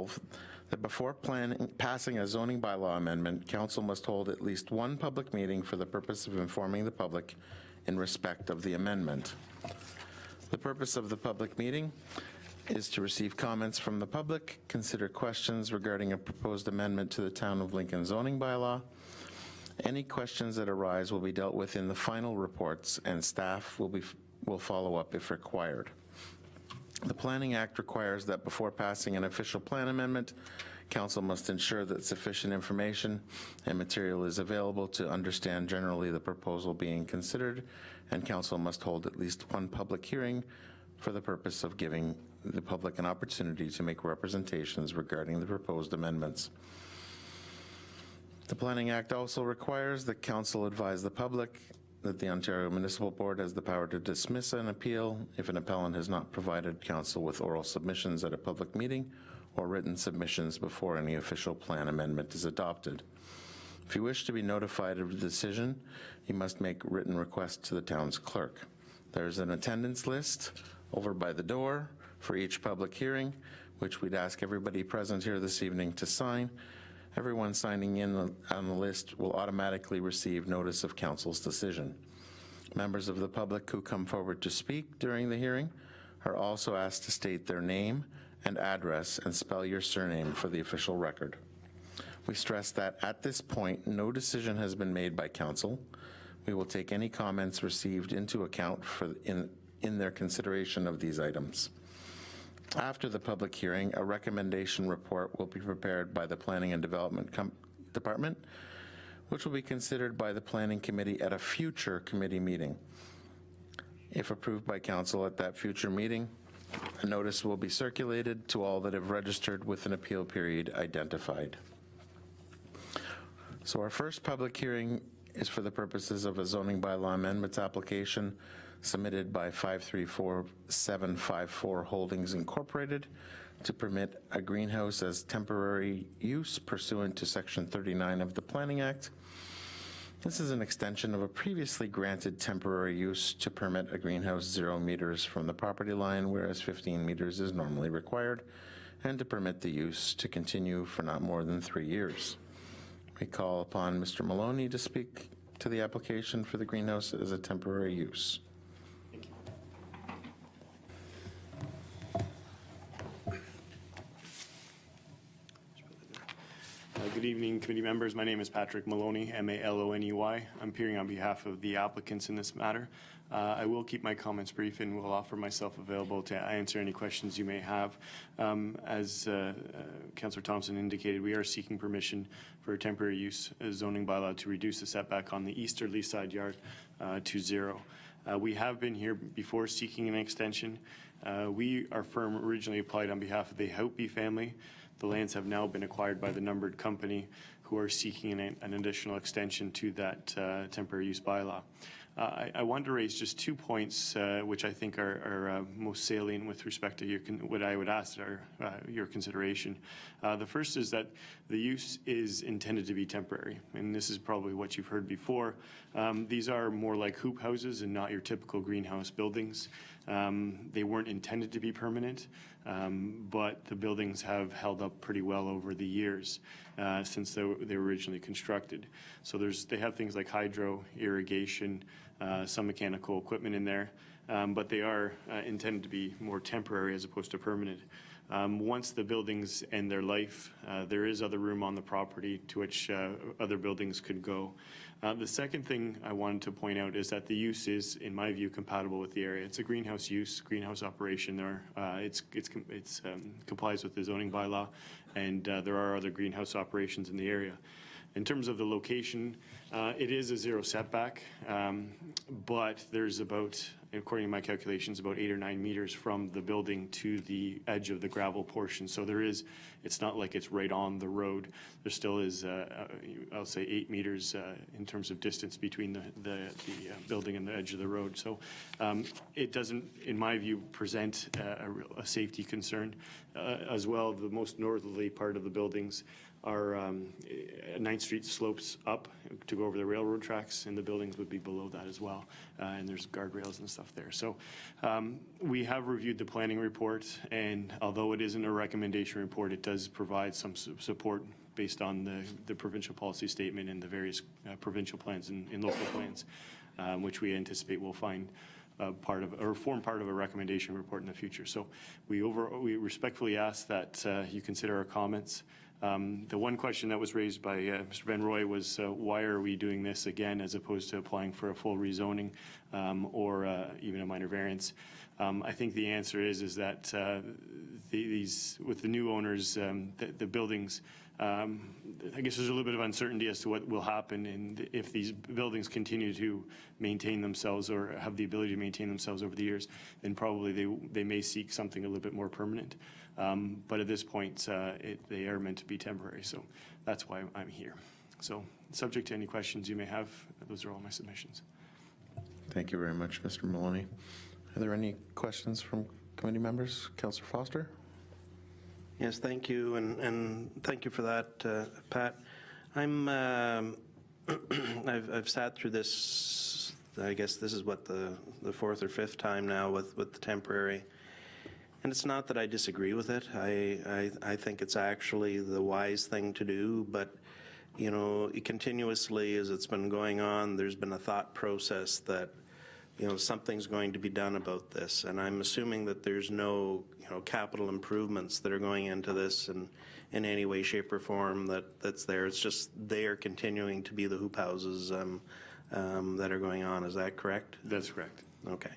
resolve that before passing a zoning bylaw amendment, council must hold at least one public meeting for the purpose of informing the public in respect of the amendment. The purpose of the public meeting is to receive comments from the public, consider questions regarding a proposed amendment to the Town of Lincoln zoning bylaw. Any questions that arise will be dealt with in the final reports, and staff will follow up if required. The Planning Act requires that before passing an official plan amendment, council must ensure that sufficient information and material is available to understand generally the proposal being considered, and council must hold at least one public hearing for the purpose of giving the public an opportunity to make representations regarding the proposed amendments. The Planning Act also requires that council advise the public that the Ontario Municipal Board has the power to dismiss an appeal if an appellant has not provided council with oral submissions at a public meeting or written submissions before any official plan amendment is adopted. If you wish to be notified of the decision, you must make written requests to the town's clerk. There's an attendance list over by the door for each public hearing, which we'd ask everybody present here this evening to sign. Everyone signing in on the list will automatically receive notice of council's decision. Members of the public who come forward to speak during the hearing are also asked to state their name and address and spell your surname for the official record. We stress that at this point, no decision has been made by council. We will take any comments received into account in their consideration of these items. After the public hearing, a recommendation report will be prepared by the Planning and Development Department, which will be considered by the Planning Committee at a future committee meeting. If approved by council at that future meeting, a notice will be circulated to all that have registered with an appeal period identified. So our first public hearing is for the purposes of a zoning bylaw amendments application submitted by 534754 Holdings Incorporated to permit a greenhouse as temporary use pursuant to Section 39 of the Planning Act. This is an extension of a previously granted temporary use to permit a greenhouse 0 meters from the property line, whereas 15 meters is normally required, and to permit the use to continue for not more than 3 years. We call upon Mr. Maloney to speak to the application for the greenhouse as a temporary use. Good evening, committee members. My name is Patrick Maloney, M-A-L-O-N-E-Y. I'm appearing on behalf of the applicants in this matter. I will keep my comments brief and will offer myself available to answer any questions you may have. As Councillor Thompson indicated, we are seeking permission for a temporary use zoning bylaw to reduce the setback on the easterly side yard to 0. We have been here before seeking an extension. Our firm originally applied on behalf of the Houtby family. The lands have now been acquired by the Numbered Company, who are seeking an additional extension to that temporary use bylaw. I want to raise just 2 points which I think are most salient with respect to what I would ask your consideration. The first is that the use is intended to be temporary, and this is probably what you've heard before. These are more like hoop houses and not your typical greenhouse buildings. They weren't intended to be permanent, but the buildings have held up pretty well over the years since they were originally constructed. So they have things like hydro, irrigation, some mechanical equipment in there, but they are intended to be more temporary as opposed to permanent. Once the buildings end their life, there is other room on the property to which other buildings could go. The second thing I wanted to point out is that the use is, in my view, compatible with the area. It's a greenhouse use, greenhouse operation. It complies with the zoning bylaw, and there are other greenhouse operations in the area. In terms of the location, it is a 0 setback, but there's about, according to my calculations, about 8 or 9 meters from the building to the edge of the gravel portion. So it's not like it's right on the road. There still is, I'll say 8 meters in terms of distance between the building and the edge of the road. So it doesn't, in my view, present a safety concern. As well, the most northerly part of the buildings are 9th Street slopes up to go over the railroad tracks, and the buildings would be below that as well. And there's guardrails and stuff stuff there. So we have reviewed the planning report, and although it isn't a recommendation report, it does provide some support based on the provincial policy statement and the various provincial plans and local plans, which we anticipate will find part of, or form part of a recommendation report in the future. So we respectfully ask that you consider our comments. The one question that was raised by Mr. Van Roy was why are we doing this again as opposed to applying for a full rezoning or even a minor variance? I think the answer is that these, with the new owners, the buildings, I guess there's a little bit of uncertainty as to what will happen, and if these buildings continue to maintain themselves or have the ability to maintain themselves over the years, then probably they may seek something a little bit more permanent. But at this point, they are meant to be temporary, so that's why I'm here. So subject to any questions you may have, those are all my submissions. Thank you very much, Mr. Maloney. Are there any questions from committee members? Councillor Foster? Yes, thank you, and thank you for that, Pat. I've sat through this. I guess this is what the fourth or fifth time now with the temporary, and it's not that I disagree with it. I think it's actually the wise thing to do, but you know, continuously as it's been going on, there's been a thought process that, you know, something's going to be done about this, and I'm assuming that there's no, you know, capital improvements that are going into this in any way, shape, or form that's there. It's just they are continuing to be the hoop houses that are going on. Is that correct? That's correct. Okay.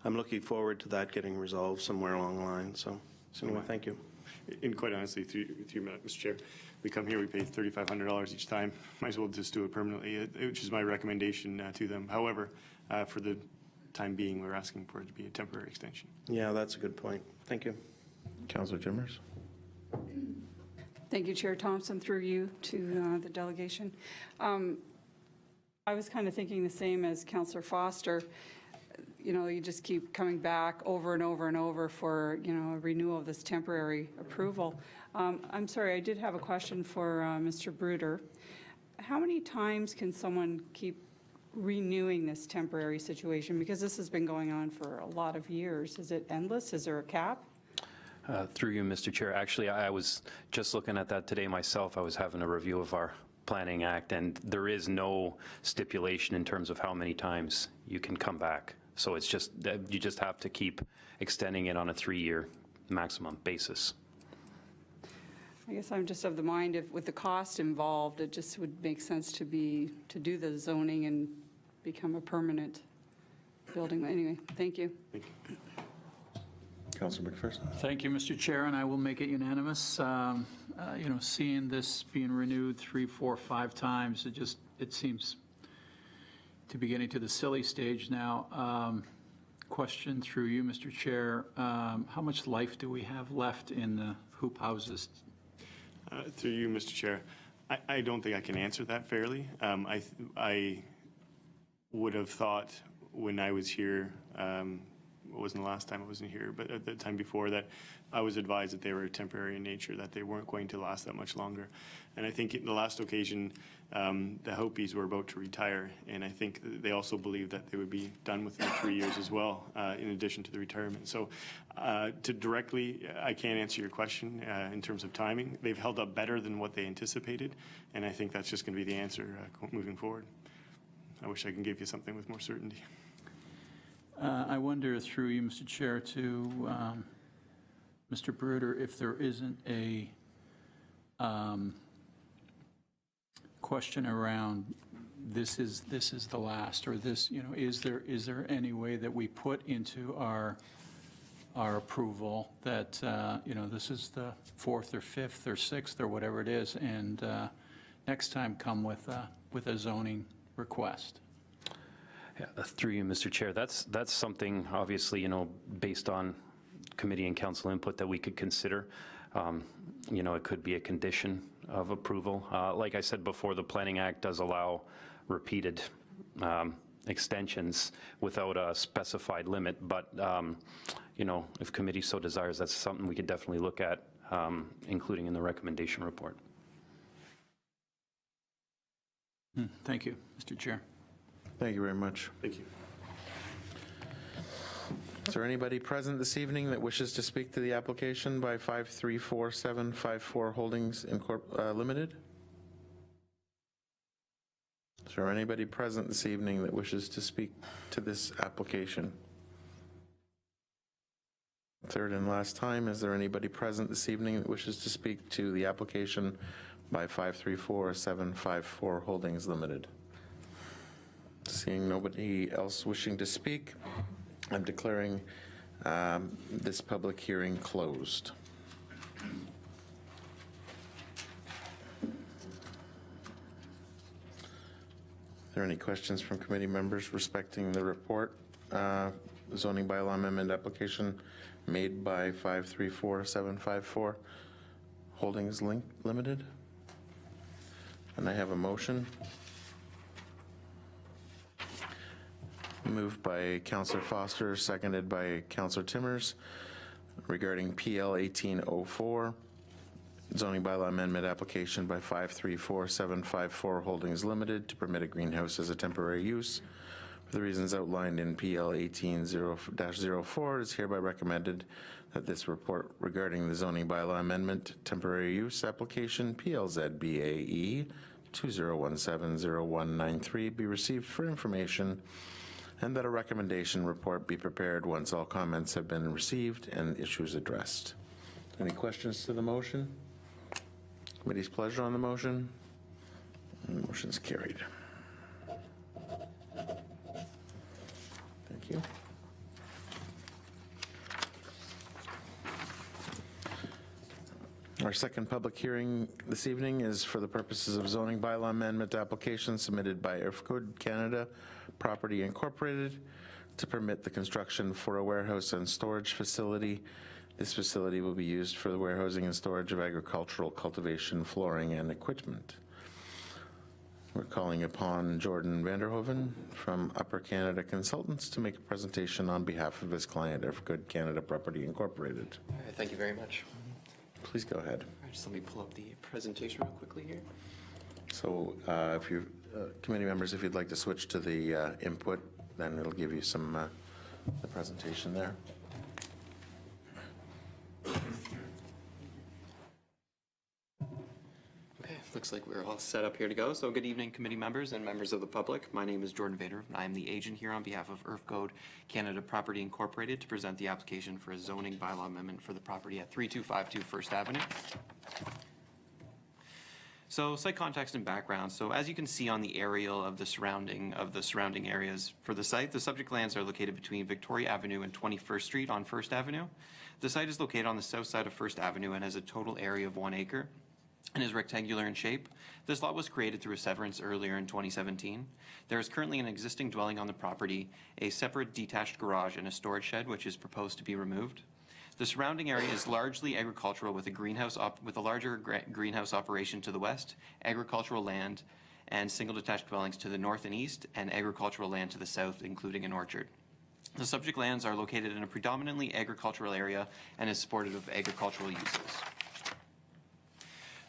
I'm looking forward to that getting resolved somewhere along the line. So anyway, thank you. And quite honestly, through you, Mr. Chair, we come here, we pay $3,500 each time. Might as well just do it permanently, which is my recommendation to them. However, for the time being, we're asking for it to be a temporary extension. Yeah, that's a good point. Thank you. Councillor Jimmers? Thank you, Chair Thompson, through you to the delegation. I was kind of thinking the same as Councillor Foster. You know, you just keep coming back over and over and over for, you know, a renewal of this temporary approval. I'm sorry, I did have a question for Mr. Bruder. How many times can someone keep renewing this temporary situation? Because this has been going on for a lot of years. Is it endless? Is there a cap? Through you, Mr. Chair. Actually, I was just looking at that today myself. I was having a review of our Planning Act, and there is no stipulation in terms of how many times you can come back. So it's just, you just have to keep extending it on a 3-year maximum basis. I guess I'm just of the mind, if with the cost involved, it just would make sense to do the zoning and become a permanent building. Anyway, thank you. Thank you. Councillor McPherson? Thank you, Mr. Chair, and I will make it unanimous. You know, seeing this being renewed 3, 4, 5 times, it seems to be getting to the silly stage now. Question through you, Mr. Chair. How much life do we have left in the hoop houses? Through you, Mr. Chair, I don't think I can answer that fairly. I would have thought when I was here, it wasn't the last time I wasn't here, but at the time before that, I was advised that they were temporary in nature, that they weren't going to last that much longer. And I think in the last occasion, the Hopis were about to retire, and I think they also believed that they would be done within 3 years as well, in addition to the retirement. So to directly, I can't answer your question in terms of timing. They've held up better than what they anticipated, and I think that's just going to be the answer moving forward. I wish I could give you something with more certainty. I wonder, through you, Mr. Chair, to Mr. Bruder, if there isn't a question around this is the last, or this, you know, is there any way that we put into our approval that you know, this is the 4th or 5th or 6th or whatever it is, and next time come with a zoning request? Yeah, through you, Mr. Chair. That's something, obviously, you know, based on committee and council input that we could consider. You know, it could be a condition of approval. Like I said before, the Planning Act does allow repeated extensions without a specified limit, but, you know, if committee so desires, that's something we could definitely look at, including in the recommendation report. Thank you, Mr. Chair. Thank you very much. Thank you. Is there anybody present this evening that wishes to speak to the application by 534754 Holdings Limited? Is there anybody present this evening that wishes to speak to this application? Third and last time, is there anybody present this evening that wishes to speak to the application by 534754 Holdings Limited? Seeing nobody else wishing to speak, I'm declaring this public hearing closed. Are there any questions from committee members respecting the report, zoning bylaw amendment application made by 534754 Holdings Limited? And I have a motion. Moved by Councillor Foster, seconded by Councillor Timmers, regarding PL 1804, zoning bylaw amendment application by 534754 Holdings Limited to permit a greenhouse as a temporary use. For the reasons outlined in PL 18-04, it is hereby recommended that this report regarding the zoning bylaw amendment temporary use application PLZBAE 20170193 be received for information, and that a recommendation report be prepared once all comments have been received and issues addressed. Any questions to the motion? Committee's pleasure on the motion? And the motion's carried. Thank you. Our second public hearing this evening is for the purposes of zoning bylaw amendment application submitted by Earthgood Canada Property Incorporated to permit the construction for a warehouse and storage facility. This facility will be used for the warehousing and storage of agricultural cultivation, flooring, and equipment. We're calling upon Jordan Vanderhoven from Upper Canada Consultants to make a presentation on behalf of his client, Earthgood Canada Property Incorporated. All right, thank you very much. Please go ahead. All right, just let me pull up the presentation real quickly here. So if you, committee members, if you'd like to switch to the input, then it'll give you some, the presentation there. Okay, looks like we're all set up here to go. So good evening, committee members and members of the public. My name is Jordan Vader, and I am the agent here on behalf of Earthgood Canada Property Incorporated to present the application for a zoning bylaw amendment for the property at 3252 First Avenue. So site context and background. So as you can see on the aerial of the surrounding areas for the site, the subject lands are located between Victoria Avenue and 21st Street on First Avenue. The site is located on the south side of First Avenue and has a total area of 1 acre and is rectangular in shape. This lot was created through a severance earlier in 2017. There is currently an existing dwelling on the property, a separate detached garage, and a storage shed, which is proposed to be removed. The surrounding area is largely agricultural with a larger greenhouse operation to the west, agricultural land, and single detached dwellings to the north and east, and agricultural land to the south, including an orchard. The subject lands are located in a predominantly agricultural area and is supportive of agricultural uses.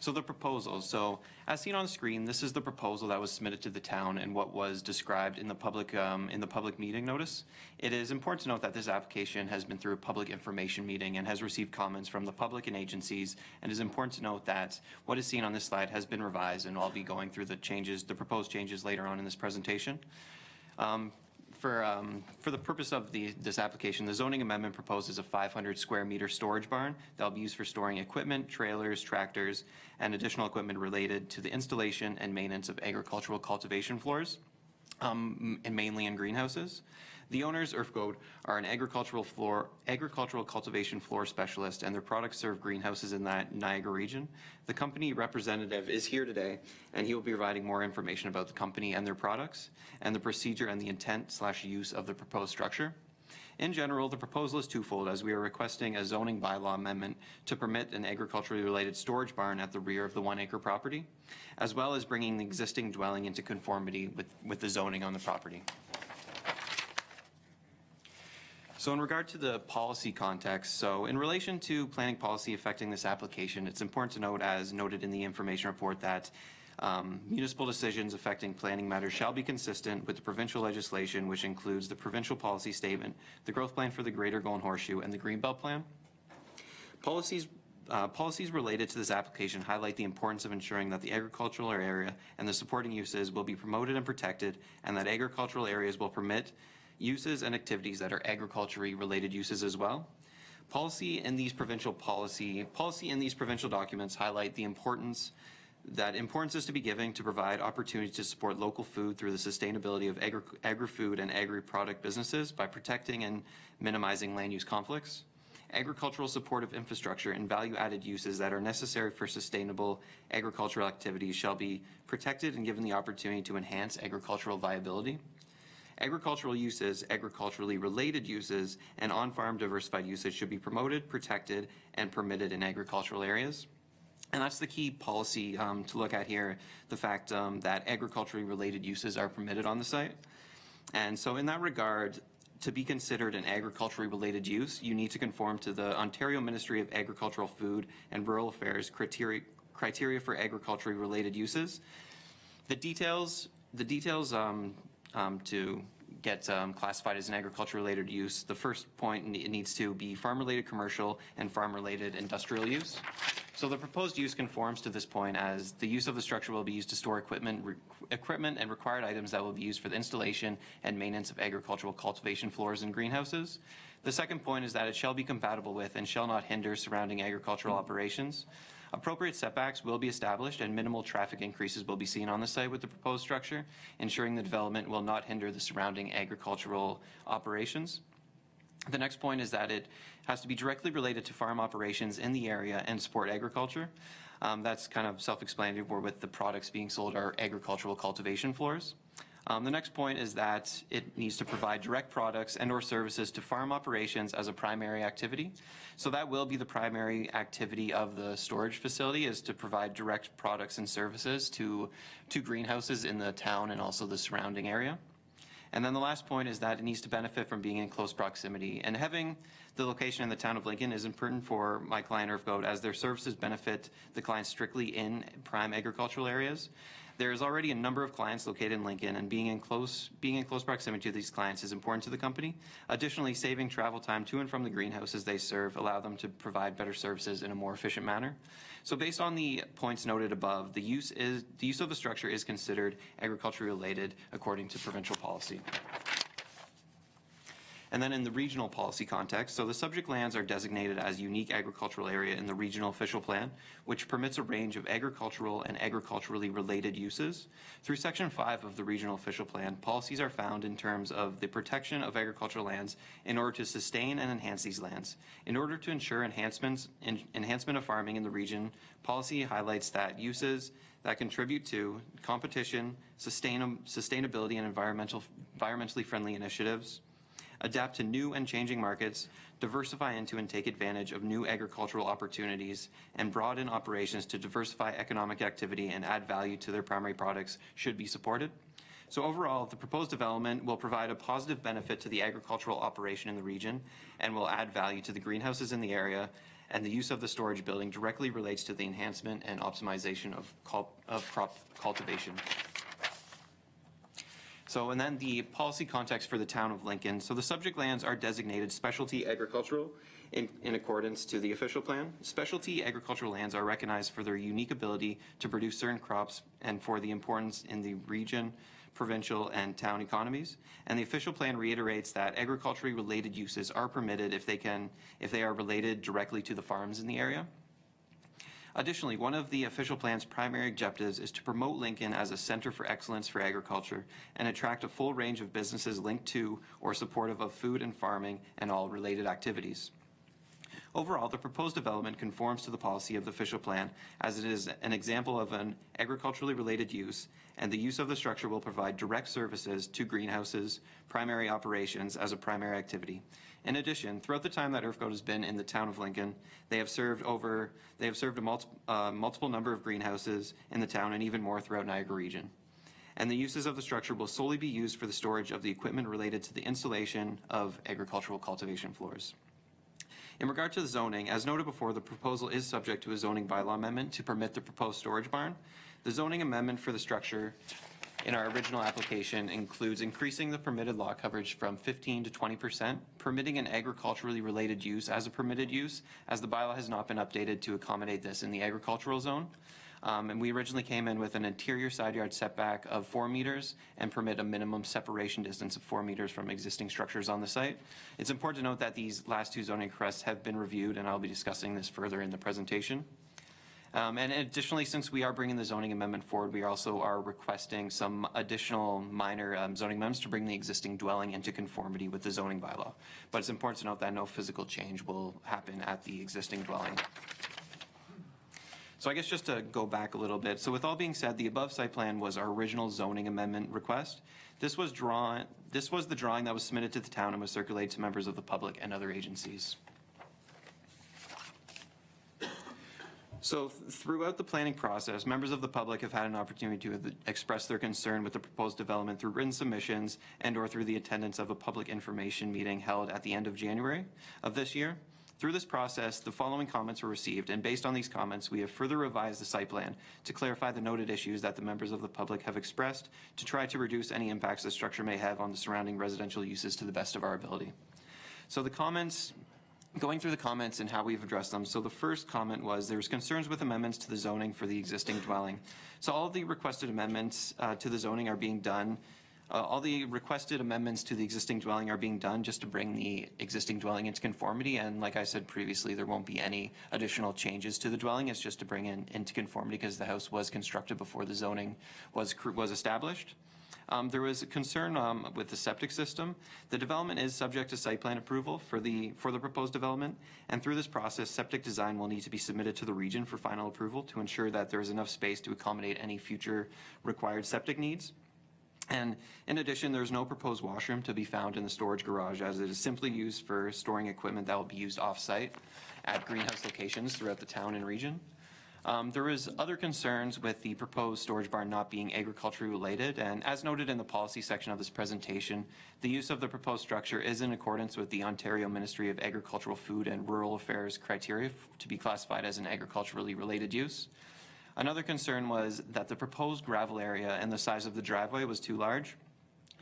So the proposal. So as seen on the screen, this is the proposal that was submitted to the town and what was described in the public meeting notice. It is important to note that this application has been through a public information meeting and has received comments from the public and agencies. And it is important to note that what is seen on this slide has been revised, and I'll be going through the proposed changes later on in this presentation. For the purpose of this application, the zoning amendment proposes a 500 square meter storage barn that will be used for storing equipment, trailers, tractors, and additional equipment related to the installation and maintenance of agricultural cultivation floors, and mainly in greenhouses. The owners, Earthgood, are an agricultural cultivation floor specialist, and their products serve greenhouses in that Niagara region. The company representative is here today, and he will be providing more information about the company and their products, and the procedure and the intent/use of the proposed structure. In general, the proposal is twofold, as we are requesting a zoning bylaw amendment to permit an agriculturally related storage barn at the rear of the 1 acre property, as well as bringing the existing dwelling into conformity with the zoning on the property. So in regard to the policy context, so in relation to planning policy affecting this application, it's important to note, as noted in the information report, that Municipal decisions affecting planning matters shall be consistent with the provincial legislation, which includes the provincial policy statement, the growth plan for the Greater Golden Horseshoe, and the Greenbelt Plan. Policies related to this application highlight the importance of ensuring that the agricultural area and the supporting uses will be promoted and protected, and that agricultural areas will permit uses and activities that are agriculturally related uses as well. Policy in these provincial documents highlight the importance is to be given to provide opportunities to support local food through the sustainability of agri-food and agri-product businesses by protecting and minimizing land use conflicts. Agricultural supportive infrastructure and value-added uses that are necessary for sustainable agricultural activities shall be protected and given the opportunity to enhance agricultural viability. Agricultural uses, agriculturally related uses, and on-farm diversified uses should be promoted, protected, and permitted in agricultural areas. And that's the key policy to look at here, the fact that agriculturally related uses are permitted on the site. And so in that regard, to be considered an agriculturally related use, you need to conform to the Ontario Ministry of Agricultural, Food and Rural Affairs criteria for agriculturally related uses. The details to get classified as an agriculture-related use, the first point, it needs to be farm-related commercial and farm-related industrial use. So the proposed use conforms to this point, as the use of the structure will be used to store equipment and required items that will be used for the installation and maintenance of agricultural cultivation floors and greenhouses. The second point is that it shall be compatible with and shall not hinder surrounding agricultural operations. Appropriate setbacks will be established and minimal traffic increases will be seen on the site with the proposed structure, ensuring the development will not hinder the surrounding agricultural operations. The next point is that it has to be directly related to farm operations in the area and support agriculture. That's kind of self-explanatory with the products being sold are agricultural cultivation floors. The next point is that it needs to provide direct products and or services to farm operations as a primary activity. So that will be the primary activity of the storage facility, is to provide direct products and services to greenhouses in the town and also the surrounding area. And then the last point is that it needs to benefit from being in close proximity. And having the location in the town of Lincoln is important for my client EarthGoat, as their services benefit the clients strictly in prime agricultural areas. There is already a number of clients located in Lincoln, and being in close proximity to these clients is important to the company. Additionally, saving travel time to and from the greenhouses they serve allow them to provide better services in a more efficient manner. So based on the points noted above, the use of the structure is considered agriculture related according to provincial policy. And then in the regional policy context, so the subject lands are designated as unique agricultural area in the regional official plan, which permits a range of agricultural and agriculturally related uses. Through Section 5 of the regional official plan, policies are found in terms of the protection of agricultural lands in order to sustain and enhance these lands. In order to ensure enhancement of farming in the region, policy highlights that uses that contribute to competition, sustainability, and environmentally friendly initiatives, adapt to new and changing markets, diversify into and take advantage of new agricultural opportunities, and broaden operations to diversify economic activity and add value to their primary products should be supported. So overall, the proposed development will provide a positive benefit to the agricultural operation in the region and will add value to the greenhouses in the area, and the use of the storage building directly relates to the enhancement and optimization of crop cultivation. So, and then the policy context for the town of Lincoln. So the subject lands are designated specialty agricultural in accordance to the official plan. Specialty agricultural lands are recognized for their unique ability to produce certain crops and for the importance in the region, provincial, and town economies. And the official plan reiterates that agriculturally related uses are permitted if they are related directly to the farms in the area. Additionally, one of the official plan's primary objectives is to promote Lincoln as a center for excellence for agriculture and attract a full range of businesses linked to or supportive of food and farming and all related activities. Overall, the proposed development conforms to the policy of the official plan, as it is an example of an agriculturally related use, and the use of the structure will provide direct services to greenhouses, primary operations as a primary activity. In addition, throughout the time that EarthGoat has been in the town of Lincoln, they have served a multiple number of greenhouses in the town and even more throughout Niagara region. And the uses of the structure will solely be used for the storage of the equipment related to the installation of agricultural cultivation floors. In regard to the zoning, as noted before, the proposal is subject to a zoning bylaw amendment to permit the proposed storage barn. The zoning amendment for the structure in our original application includes increasing the permitted lot coverage from 15 to 20%, permitting an agriculturally related use as a permitted use, as the bylaw has not been updated to accommodate this in the agricultural zone. And we originally came in with an interior side yard setback of 4 meters and permit a minimum separation distance of 4 meters from existing structures on the site. It's important to note that these last two zoning requests have been reviewed, and I'll be discussing this further in the presentation. And additionally, since we are bringing the zoning amendment forward, we also are requesting some additional minor zoning amendments to bring the existing dwelling into conformity with the zoning bylaw. But it's important to note that no physical change will happen at the existing dwelling. So I guess just to go back a little bit, so with all being said, the above site plan was our original zoning amendment request. This was the drawing that was submitted to the town and was circulated to members of the public and other agencies. So throughout the planning process, members of the public have had an opportunity to express their concern with the proposed development through written submissions and/or through the attendance of a public information meeting held at the end of January of this year. Through this process, the following comments were received, and based on these comments, we have further revised the site plan to clarify the noted issues that the members of the public have expressed to try to reduce any impacts the structure may have on the surrounding residential uses to the best of our ability. So the comments, going through the comments and how we've addressed them. So the first comment was there was concerns with amendments to the zoning for the existing dwelling. So all of the requested amendments to the zoning are being done. All the requested amendments to the existing dwelling are being done just to bring the existing dwelling into conformity. And like I said previously, there won't be any additional changes to the dwelling. It's just to bring it into conformity because the house was constructed before the zoning was established. There was a concern with the septic system. The development is subject to site plan approval for the proposed development, and through this process, septic design will need to be submitted to the region for final approval to ensure that there is enough space to accommodate any future required septic needs. And in addition, there's no proposed washroom to be found in the storage garage, as it is simply used for storing equipment that will be used off-site at greenhouse locations throughout the town and region. There was other concerns with the proposed storage barn not being agriculturally related, and as noted in the policy section of this presentation, the use of the proposed structure is in accordance with the Ontario Ministry of Agricultural, Food and Rural Affairs criteria to be classified as an agriculturally related use. Another concern was that the proposed gravel area and the size of the driveway was too large.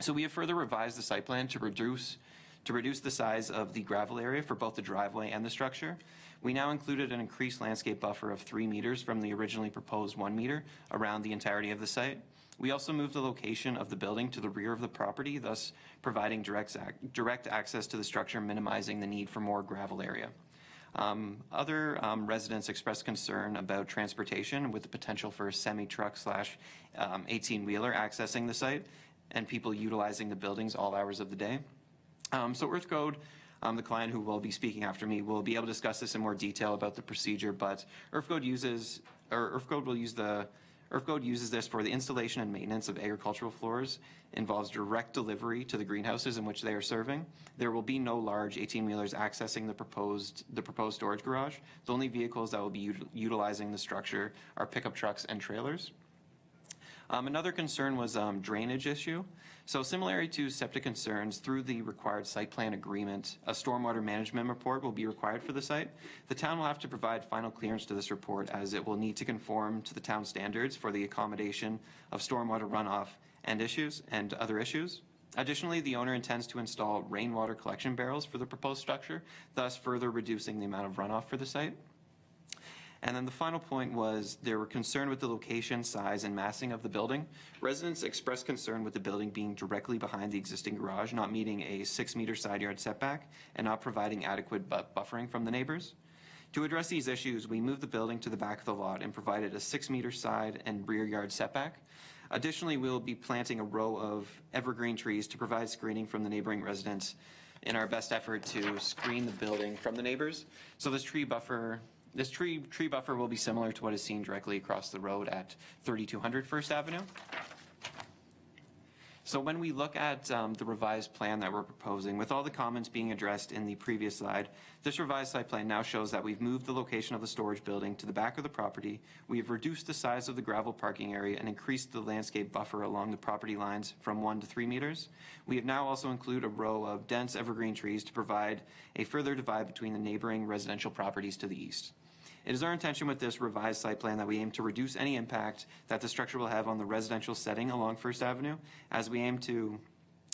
So we have further revised the site plan to reduce the size of the gravel area for both the driveway and the structure. We now included an increased landscape buffer of 3 meters from the originally proposed 1 meter around the entirety of the site. We also moved the location of the building to the rear of the property, thus providing direct access to the structure, minimizing the need for more gravel area. Other residents expressed concern about transportation with the potential for a semi-truck / 18-wheeler accessing the site and people utilizing the buildings all hours of the day. So Earth Code, the client who will be speaking after me, will be able to discuss this in more detail about the procedure, but Earth Code uses this for the installation and maintenance of agricultural floors, involves direct delivery to the greenhouses in which they are serving. There will be no large 18-wheelers accessing the proposed storage garage. The only vehicles that will be utilizing the structure are pickup trucks and trailers. Another concern was drainage issue. So similarly to septic concerns, through the required site plan agreement, a stormwater management report will be required for the site. The town will have to provide final clearance to this report, as it will need to conform to the town standards for the accommodation of stormwater runoff and other issues. Additionally, the owner intends to install rainwater collection barrels for the proposed structure, thus further reducing the amount of runoff for the site. And then the final point was they were concerned with the location, size, and massing of the building. Residents expressed concern with the building being directly behind the existing garage, not meeting a 6-meter side yard setback, and not providing adequate buffering from the neighbors. To address these issues, we moved the building to the back of the lot and provided a 6-meter side and rear yard setback. Additionally, we will be planting a row of evergreen trees to provide screening from the neighboring residents in our best effort to screen the building from the neighbors. So this tree buffer will be similar to what is seen directly across the road at 3200 First Avenue. So when we look at the revised plan that we're proposing, with all the comments being addressed in the previous slide, this revised site plan now shows that we've moved the location of the storage building to the back of the property. We've reduced the size of the gravel parking area and increased the landscape buffer along the property lines from 1 to 3 meters. We have now also included a row of dense evergreen trees to provide a further divide between the neighboring residential properties to the east. It is our intention with this revised site plan that we aim to reduce any impact that the structure will have on the residential setting along First Avenue, as we aim to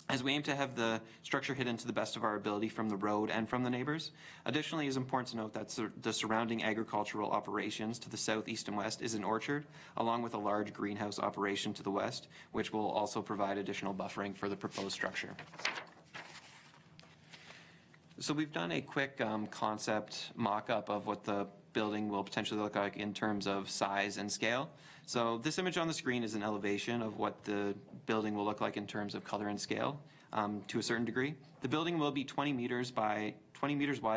have the structure hidden to the best of our ability from the road and from the neighbors. Additionally, it is important to note that the surrounding agricultural operations to the south, east, and west is an orchard, along with a large greenhouse operation to the west, which will also provide additional buffering for the proposed structure. So we've done a quick concept mock-up of what the building will potentially look like in terms of size and scale. So this image on the screen is an elevation of what the building will look like in terms of color and scale to a certain degree. The building will be 20 meters wide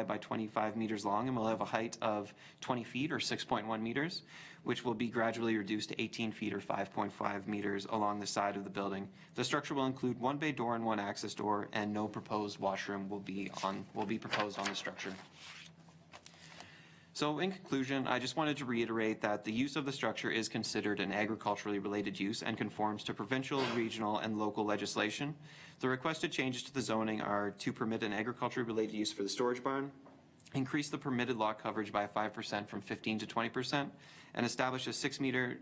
by 25 meters long, and will have a height of 20 feet or 6.1 meters, which will be gradually reduced to 18 feet or 5.5 meters along the side of the building. The structure will include 1 bay door and 1 access door, and no proposed washroom will be proposed on the structure. So in conclusion, I just wanted to reiterate that the use of the structure is considered an agriculturally related use and conforms to provincial, regional, and local legislation. The requested changes to the zoning are to permit an agriculturally related use for the storage barn, increase the permitted lot coverage by 5% from 15 to 20%, and establish a 6 meter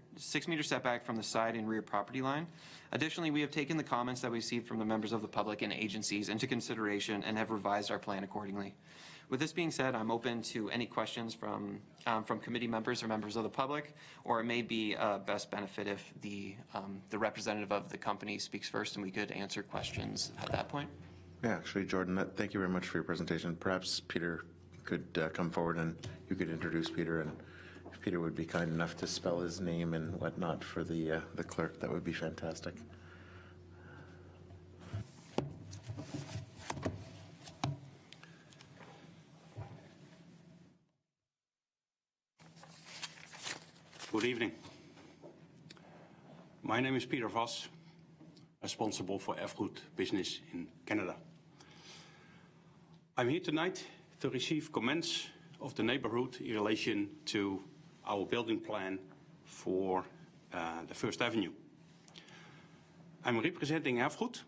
setback from the side and rear property line. Additionally, we have taken the comments that we received from the members of the public and agencies into consideration and have revised our plan accordingly. With this being said, I'm open to any questions from committee members or members of the public, or it may be best benefit if the representative of the company speaks first and we could answer questions at that point. Yeah, actually, Jordan, thank you very much for your presentation. Perhaps Peter could come forward and you could introduce Peter, and if Peter would be kind enough to spell his name and whatnot for the clerk, that would be fantastic. Good evening. My name is Peter Vos, responsible for Erfgoed business in Canada. I'm here tonight to receive comments of the neighborhood in relation to our building plan for the First Avenue. I'm representing Erfgoed,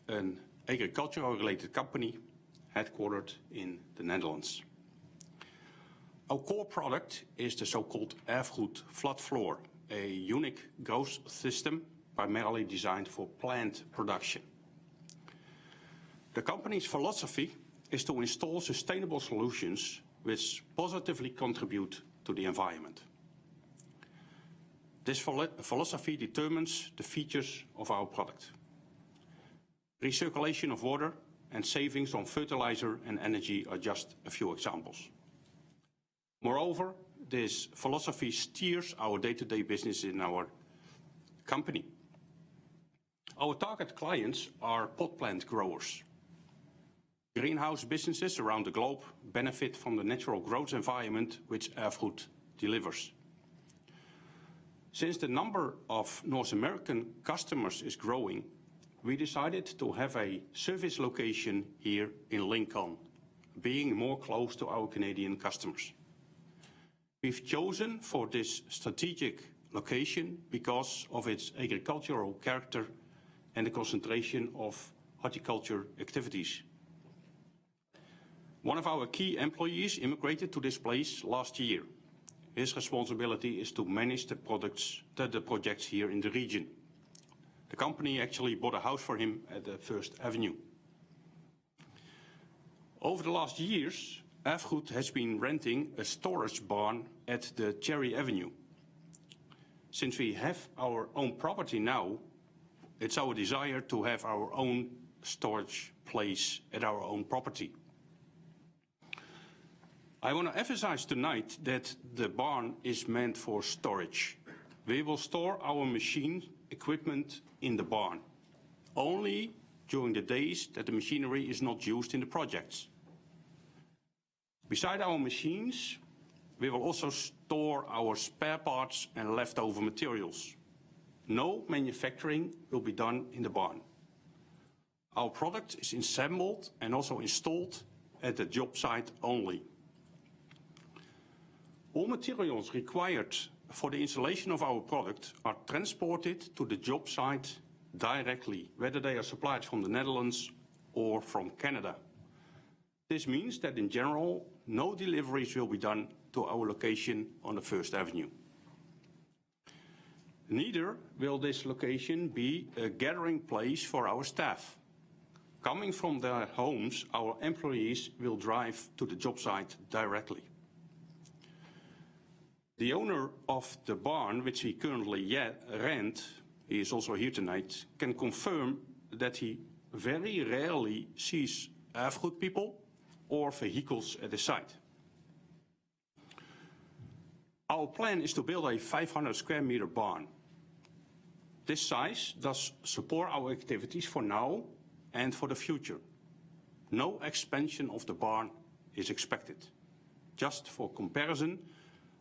an agricultural-related company headquartered in the Netherlands. Our core product is the so-called Erfgoed flat floor, a unique growth system primarily designed for plant production. The company's philosophy is to install sustainable solutions which positively contribute to the environment. This philosophy determines the features of our product. Recirculation of water and savings on fertilizer and energy are just a few examples. Moreover, this philosophy steers our day-to-day business in our company. Our target clients are pot plant growers. Greenhouse businesses around the globe benefit from the natural growth environment which Erfgoed delivers. Since the number of North American customers is growing, we decided to have a service location here in Lincoln, being more close to our Canadian customers. We've chosen for this strategic location because of its agricultural character and the concentration of horticulture activities. One of our key employees immigrated to this place last year. His responsibility is to manage the projects here in the region. The company actually bought a house for him at the First Avenue. Over the last years, Erfgoed has been renting a storage barn at the Cherry Avenue. Since we have our own property now, it's our desire to have our own storage place at our own property. I want to emphasize tonight that the barn is meant for storage. We will store our machine equipment in the barn, only during the days that the machinery is not used in the projects. Beside our machines, we will also store our spare parts and leftover materials. No manufacturing will be done in the barn. Our product is assembled and also installed at the job site only. All materials required for the installation of our product are transported to the job site directly, whether they are supplied from the Netherlands or from Canada. This means that in general, no deliveries will be done to our location on the First Avenue. Neither will this location be a gathering place for our staff. Coming from their homes, our employees will drive to the job site directly. The owner of the barn, which we currently rent, he is also here tonight, can confirm that he very rarely sees erfgoed people or vehicles at the site. Our plan is to build a 500 square meter barn. This size does support our activities for now and for the future. No expansion of the barn is expected. Just for comparison,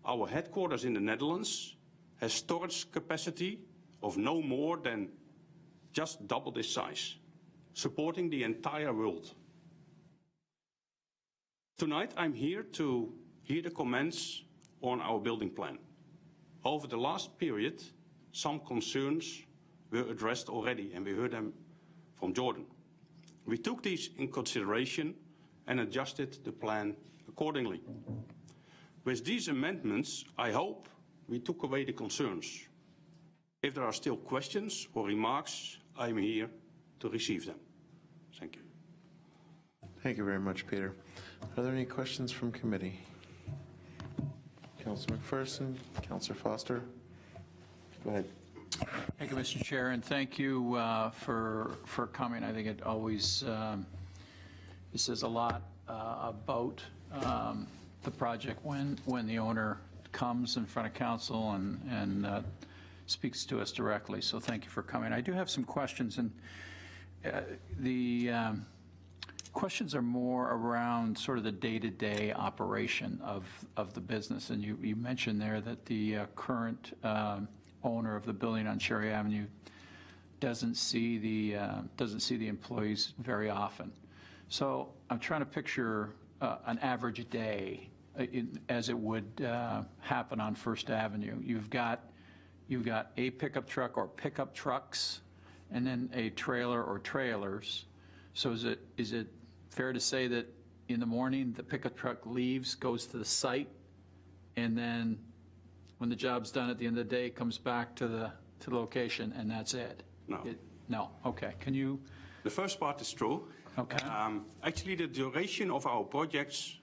our headquarters in the Netherlands has storage capacity of no more than just double this size, supporting the entire world. Tonight I'm here to hear the comments on our building plan. Over the last period, some concerns were addressed already, and we heard them from Jordan. We took these in consideration and adjusted the plan accordingly. With these amendments, I hope we took away the concerns. If there are still questions or remarks, I'm here to receive them. Thank you. Thank you very much, Peter. Are there any questions from committee? Councilor McPherson, Councilor Foster. Go ahead. Thank you, Mr. Chair, and thank you for coming. I think it always it says a lot about the project when the owner comes in front of council and speaks to us directly. So thank you for coming. I do have some questions, and the questions are more around sort of the day-to-day operation of the business. And you mentioned there that the current owner of the building on Cherry Avenue doesn't see the employees very often. So I'm trying to picture an average day as it would happen on First Avenue. You've got a pickup truck or pickup trucks, and then a trailer or trailers. So is it fair to say that in the morning the pickup truck leaves, goes to the site, and then when the job's done at the end of the day, comes back to the location, and that's it? No. No. Okay. Can you? The first part is true. Okay. Actually, the duration of our projects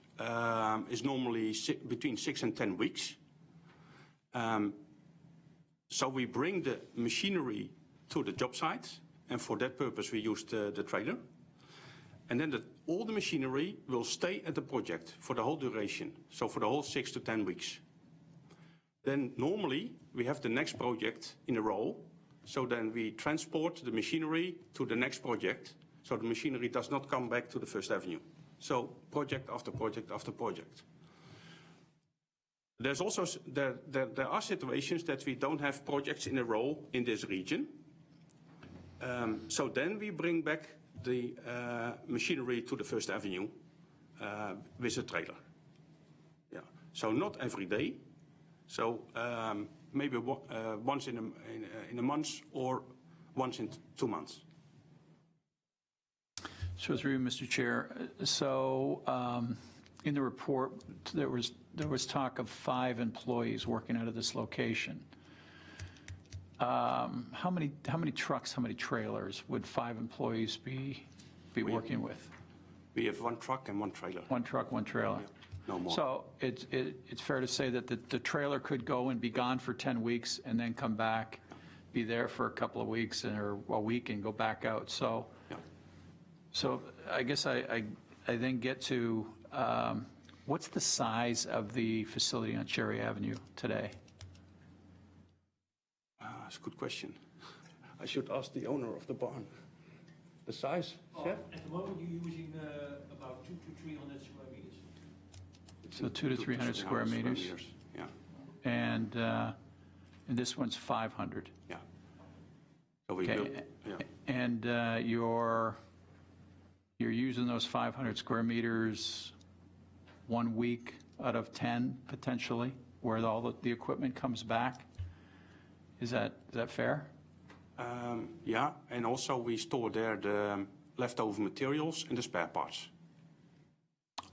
is normally between 6 and 10 weeks. So we bring the machinery to the job site, and for that purpose we use the trailer. And then all the machinery will stay at the project for the whole duration, so for the whole 6 to 10 weeks. Then normally we have the next project in a row, so then we transport the machinery to the next project, so the machinery does not come back to the First Avenue. So project after project after project. There's also there are situations that we don't have projects in a row in this region. So then we bring back the machinery to the First Avenue with a trailer. Yeah. So not every day. So maybe once in a month or once in 2 months. So through you, Mr. Chair. So in the report, there was talk of 5 employees working out of this location. How many trucks, how many trailers would 5 employees be working with? We have 1 truck and 1 trailer. 1 truck, 1 trailer. Yeah, no more. So it's fair to say that the trailer could go and be gone for 10 weeks and then come back, be there for a couple of weeks or a week and go back out. So, Yeah. so I guess I then get to what's the size of the facility on Cherry Avenue today? That's a good question. I should ask the owner of the barn. The size, Chef? At the moment, you're using about 200 to 300 square meters. So 200 to 300 square meters. Yeah, And this one's 500. yeah. So we Okay. built, yeah. And your you're using those 500 square meters 1 week out of 10 potentially, where all the equipment comes back. Is that fair? Yeah, and also we store there the leftover materials and the spare parts.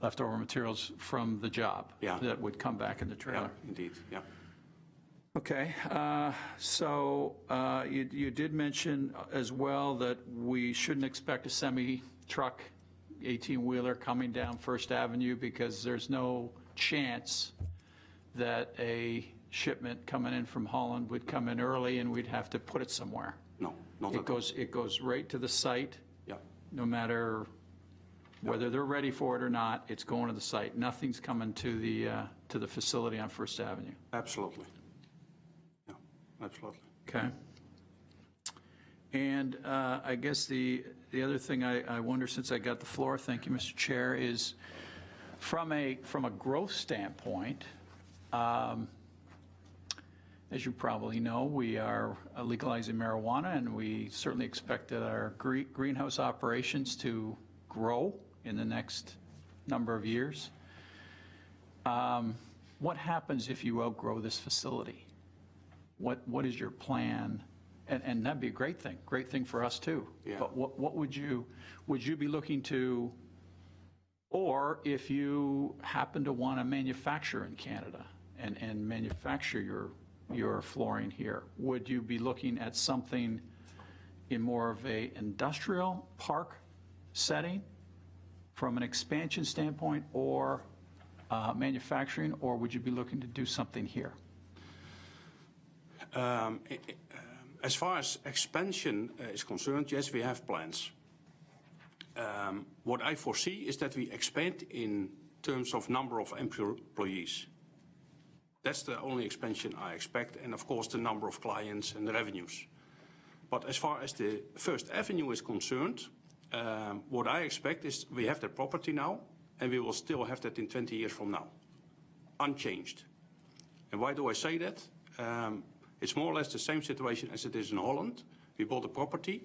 Leftover materials from the job? Yeah. That would come back in the Yeah, trailer? indeed, yeah. Okay, so you did mention as well that we shouldn't expect a semi-truck 18-wheeler coming down First Avenue because there's no chance that a shipment coming in from Holland would come in early and we'd have to put it somewhere. No, not at all. It goes right to the site, Yeah, no matter whether they're ready for it or not, it's going to the site. Nothing's coming to the facility on First Avenue. absolutely. Yeah, absolutely. Okay. And I guess the other thing I wonder, since I got the floor, thank you, Mr. Chair, is from a growth standpoint, as you probably know, we are legalizing marijuana, and we certainly expect that our greenhouse operations to grow in the next number of years. What happens if you outgrow this facility? What is your plan? And that'd be a great thing for us too. Yeah. But what would you be looking to, or if you happen to want to manufacture in Canada and manufacture your flooring here, would you be looking at something in more of a industrial park setting from an expansion standpoint, or manufacturing, or would you be looking to do something here? As far as expansion is concerned, yes, we have plans. What I foresee is that we expand in terms of number of employees. That's the only expansion I expect, and of course the number of clients and the revenues. But as far as the First Avenue is concerned, what I expect is we have that property now, and we will still have that in 20 years from now, unchanged. And why do I say that? It's more or less the same situation as it is in Holland. We bought a property,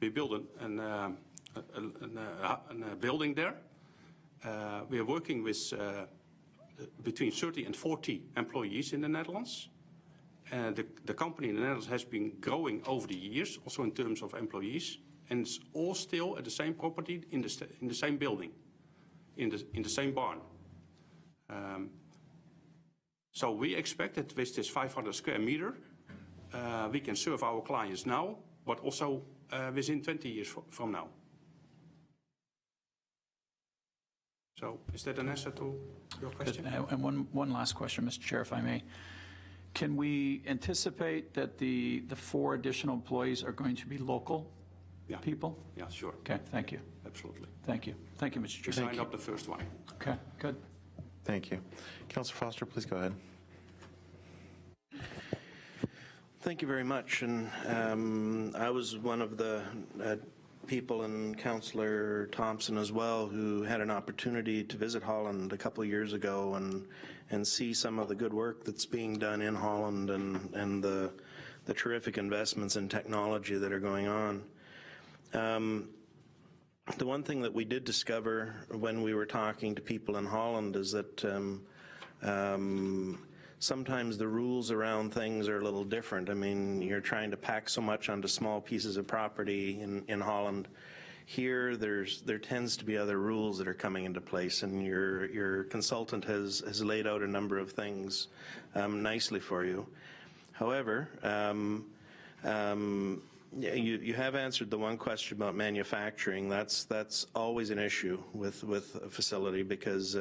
we built a building there. We are working with between 30 and 40 employees in the Netherlands. The company in the Netherlands has been growing over the years, also in terms of employees, and it's all still at the same property in the same building, in the same barn. So we expect that with this 500 square meter, we can serve our clients now, but also within 20 years from now. So is that an answer to your question? And one last question, Mr. Chair, if I may. Can we anticipate that the 4 additional employees are going to be local people? Yeah, sure. Okay, thank you. Absolutely. Thank you. Thank you, Mr. We Chair. signed up the first one. Okay, good. Thank you. Councillor Foster, please go ahead. Thank you very much. And I was one of the people, and Councillor Thompson as well, who had an opportunity to visit Holland a couple of years ago and see some of the good work that's being done in Holland and the terrific investments in technology that are going on. The one thing that we did discover when we were talking to people in Holland is that sometimes the rules around things are a little different. I mean, you're trying to pack so much onto small pieces of property in Holland. Here, there tends to be other rules that are coming into place, and your consultant has laid out a number of things nicely for you. However, you have answered the one question about manufacturing. That's always an issue with a facility because,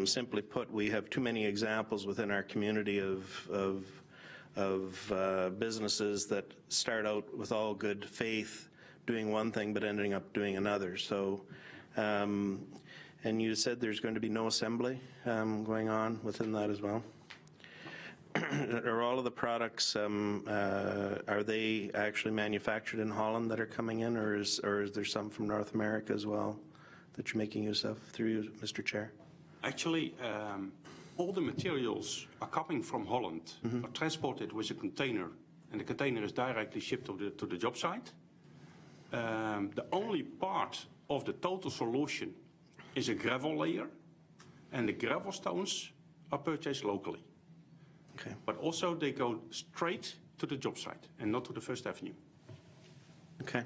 simply put, we have too many examples within our community of businesses that start out with all good faith doing one thing but ending up doing another. So, and you said there's going to be no assembly going on within that as well. Are all of the products, are they actually manufactured in Holland that are coming in, or is there some from North America as well that you're making use of through you, Mr. Chair? Actually, all the materials are coming from Holland, are transported with a container, and the container is directly shipped to the job site. the only part of the total solution is a gravel layer, and the gravel stones are purchased locally. Okay. But also they go straight to the job site and not to the First Avenue. Okay.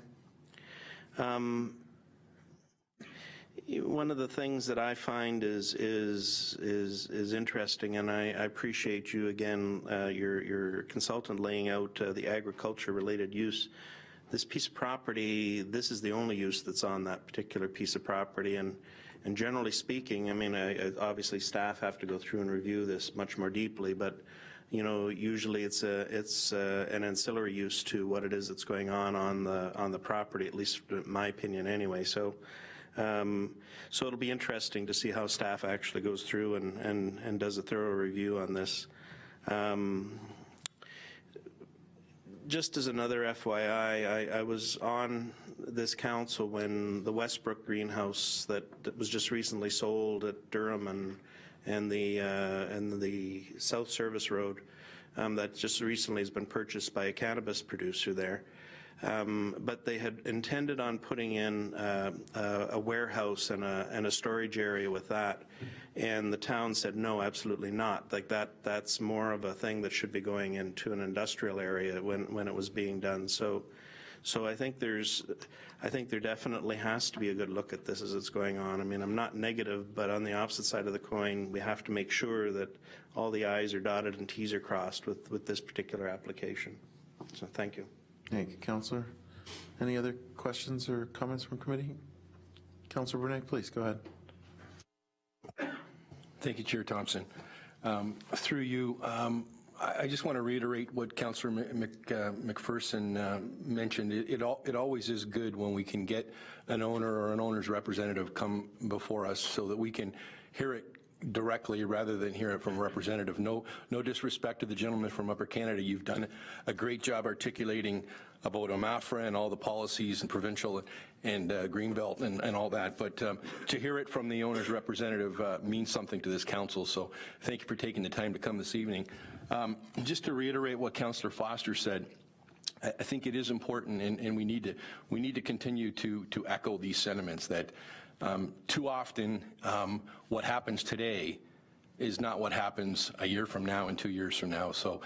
One of the things that I find is interesting, and I appreciate you again, your consultant laying out the agriculture-related use. This piece of property, this is the only use that's on that particular piece of property, and generally speaking, I mean, obviously staff have to go through and review this much more deeply, but you know, usually it's an ancillary use to what it is that's going on the property, at least in my opinion anyway. So it'll be interesting to see how staff actually goes through and does a thorough review on this. Just as another FYI, I was on this council when the Westbrook greenhouse that was just recently sold at Durham and the South Service Road that just recently has been purchased by a cannabis producer there. But they had intended on putting in a warehouse and a storage area with that, and the town said no, absolutely not. Like that's more of a thing that should be going into an industrial area when it was being done. So I think there definitely has to be a good look at this as it's going on. I mean, I'm not negative, but on the opposite side of the coin, we have to make sure that all the I's are dotted and T's are crossed with this particular application. So thank you. Thank you, Councillor. Any other questions or comments from committee? Councillor Burnett, please, go ahead. Thank you, Chair Thompson. Through you, I just want to reiterate what Councillor McPherson mentioned. It always is good when we can get an owner or an owner's representative come before us so that we can hear it directly rather than hear it from a representative. No disrespect to the gentleman from Upper Canada. You've done a great job articulating about OMAFRA and all the policies and provincial and Greenbelt and all that. But to hear it from the owner's representative means something to this council. So thank you for taking the time to come this evening. Just to reiterate what Councillor Foster said, I think it is important, and we need to continue to echo these sentiments that too often what happens today is not what happens a year from now and 2 years from now. So,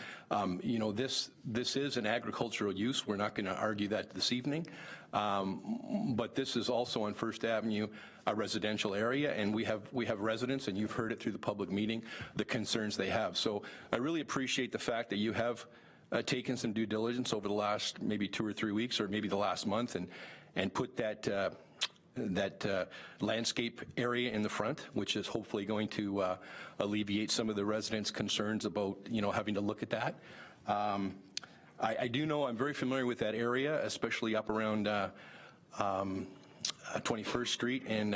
you know, this is an agricultural use. We're not going to argue that this evening. But this is also on First Avenue, a residential area, and we have residents, and you've heard it through the public meeting, the concerns they have. So I really appreciate the fact that you have taken some due diligence over the last maybe 2 or 3 weeks, or maybe the last month, and put that landscape area in the front, which is hopefully going to alleviate some of the residents' concerns about, you know, having to look at that. I do know, I'm very familiar with that area, especially up around 21st Street, and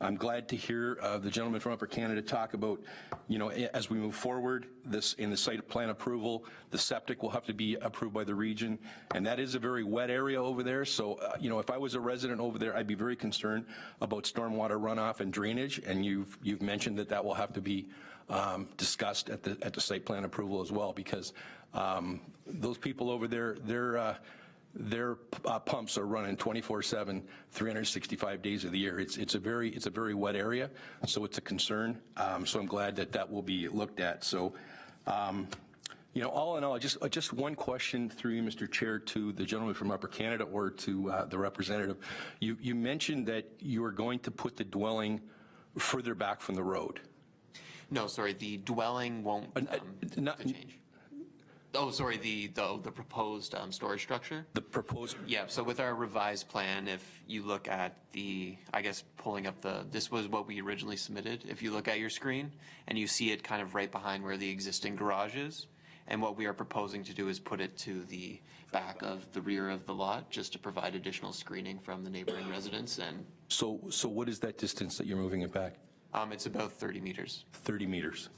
I'm glad to hear the gentleman from Upper Canada talk about, you know, as we move forward, this in the site plan approval, the septic will have to be approved by the region, and that is a very wet area over there. So, you know, if I was a resident over there, I'd be very concerned about stormwater runoff and drainage, and you've mentioned that will have to be discussed at the site plan approval as well, because those people over there, their pumps are running 24/7, 365 days of the year. It's a very wet area, so it's a concern. So I'm glad that will be looked at. So, you know, all in all, just one question through you, Mr. Chair, to the gentleman from Upper Canada or to the representative. You mentioned that you are going to put the dwelling further back from the road. No, sorry, the dwelling won't change. Oh, sorry, the proposed storage structure? The proposed? Yeah, so with our revised plan, if you look at I guess pulling up this was what we originally submitted. If you look at your screen and you see it kind of right behind where the existing garage is, and what we are proposing to do is put it to the back of the rear of the lot, just to provide additional screening from the neighboring residents. And So what is that distance that you're moving it back? it's about 30 meters. 30 meters.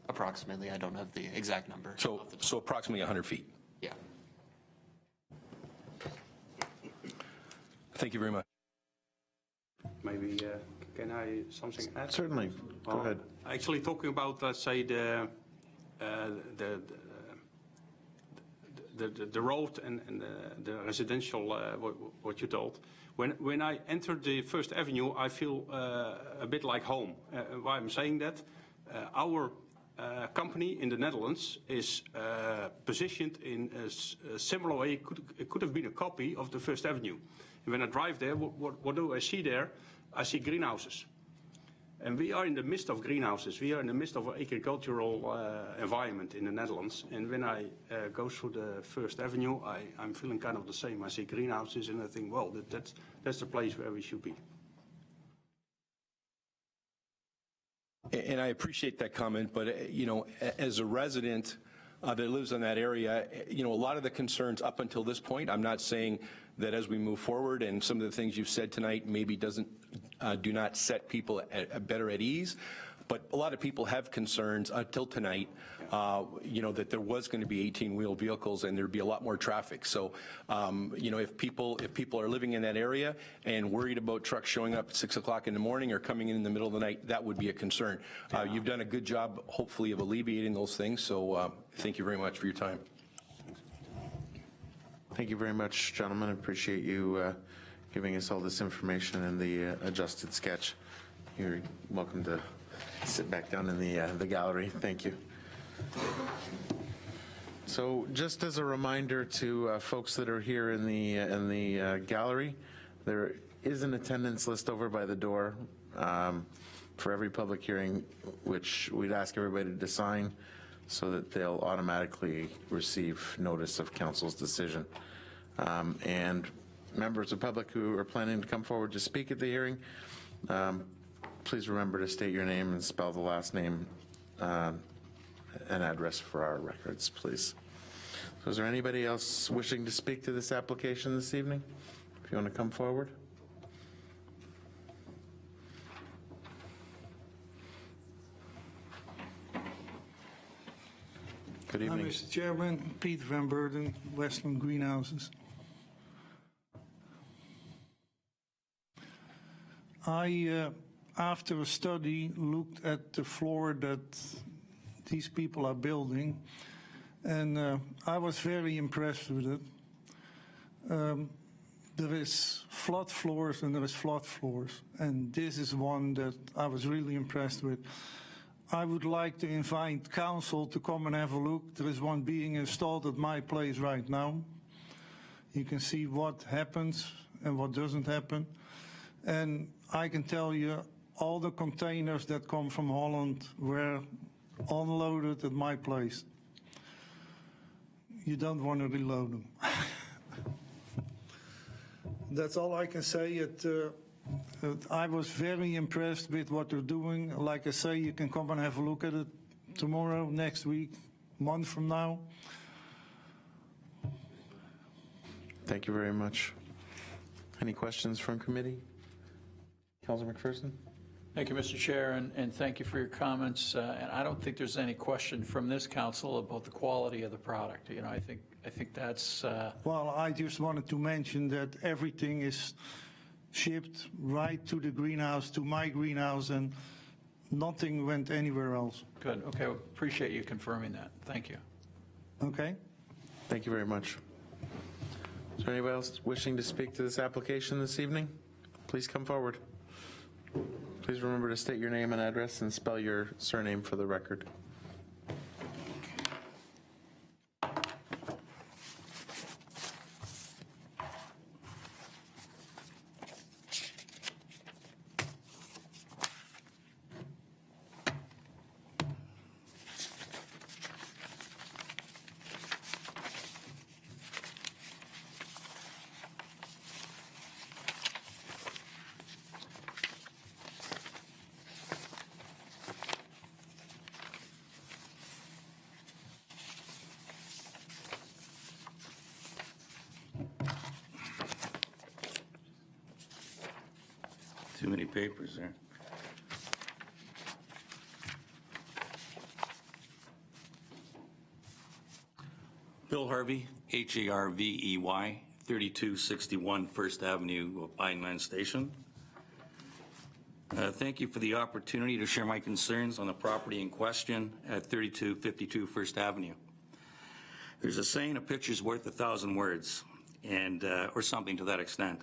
Approximately, I don't have the exact number. So approximately 100 feet. Yeah. Thank you very much. Maybe can I something add? Certainly, go ahead. Actually, talking about, let's say, the the road and the residential, what you told. When I entered the First Avenue, I feel a bit like home. Why I'm saying that? Our company in the Netherlands is positioned in a similar way. It could have been a copy of the First Avenue. And when I drive there, what do I see there? I see greenhouses. And we are in the midst of greenhouses. We are in the midst of an agricultural environment in the Netherlands. And when I go through the First Avenue, I'm feeling kind of the same. I see greenhouses and I think, well, that's the place where we should be. And I appreciate that comment, but, you know, as a resident that lives in that area, you know, a lot of the concerns up until this point, I'm not saying that as we move forward and some of the things you've said tonight maybe do not set people better at ease, but a lot of people have concerns until tonight, you know, that there was going to be 18-wheel vehicles and there'd be a lot more traffic. So, you know, if people are living in that area and worried about trucks showing up at 6 o'clock in the morning or coming in the middle of the night, that would be a concern. You've done a good job, hopefully, of alleviating those things. So thank you very much for your time. Thank you very much, gentlemen. I appreciate you giving us all this information and the adjusted sketch. You're welcome to sit back down in the gallery. Thank you. So just as a reminder to folks that are here in the gallery, there is an attendance list over by the door for every public hearing, which we'd ask everybody to sign so that they'll automatically receive notice of council's decision. And members of public who are planning to come forward to speak at the hearing, please remember to state your name and spell the last name and address for our records, please. So is there anybody else wishing to speak to this application this evening? If you want to come forward. Good evening. Mr. Chairman, Piet van Beurden, Westland Greenhouses. I, after a study, looked at the floor that these people are building, and I was very impressed with it. There is flat floors and there is flat floors, and this is one that I was really impressed with. I would like to invite council to come and have a look. There is one being installed at my place right now. You can see what happens and what doesn't happen. And I can tell you all the containers that come from Holland were unloaded at my place. You don't want to reload them. That's all I can say. I was very impressed with what they're doing. Like I say, you can come and have a look at it tomorrow, next week, month from now. Thank you very much. Any questions from committee? Councilor McPherson? Thank you, Mr. Chair, and thank you for your comments. And I don't think there's any question from this council about the quality of the product. You know, I think that's. Well, I just wanted to mention that everything is shipped right to the greenhouse, to my greenhouse, and nothing went anywhere else. Good. Okay. Well, appreciate you confirming that. Thank you. Okay? Thank you very much. Is there anybody else wishing to speak to this application this evening? Please come forward. Please remember to state your name and address and spell your surname for the record. Too many papers there. Bill Harvey, Harvey, 3261 First Avenue, Pineland Station. Thank you for the opportunity to share my concerns on the property in question at 3252 First Avenue. There's a saying, a picture's worth 1,000 words, and or something to that extent.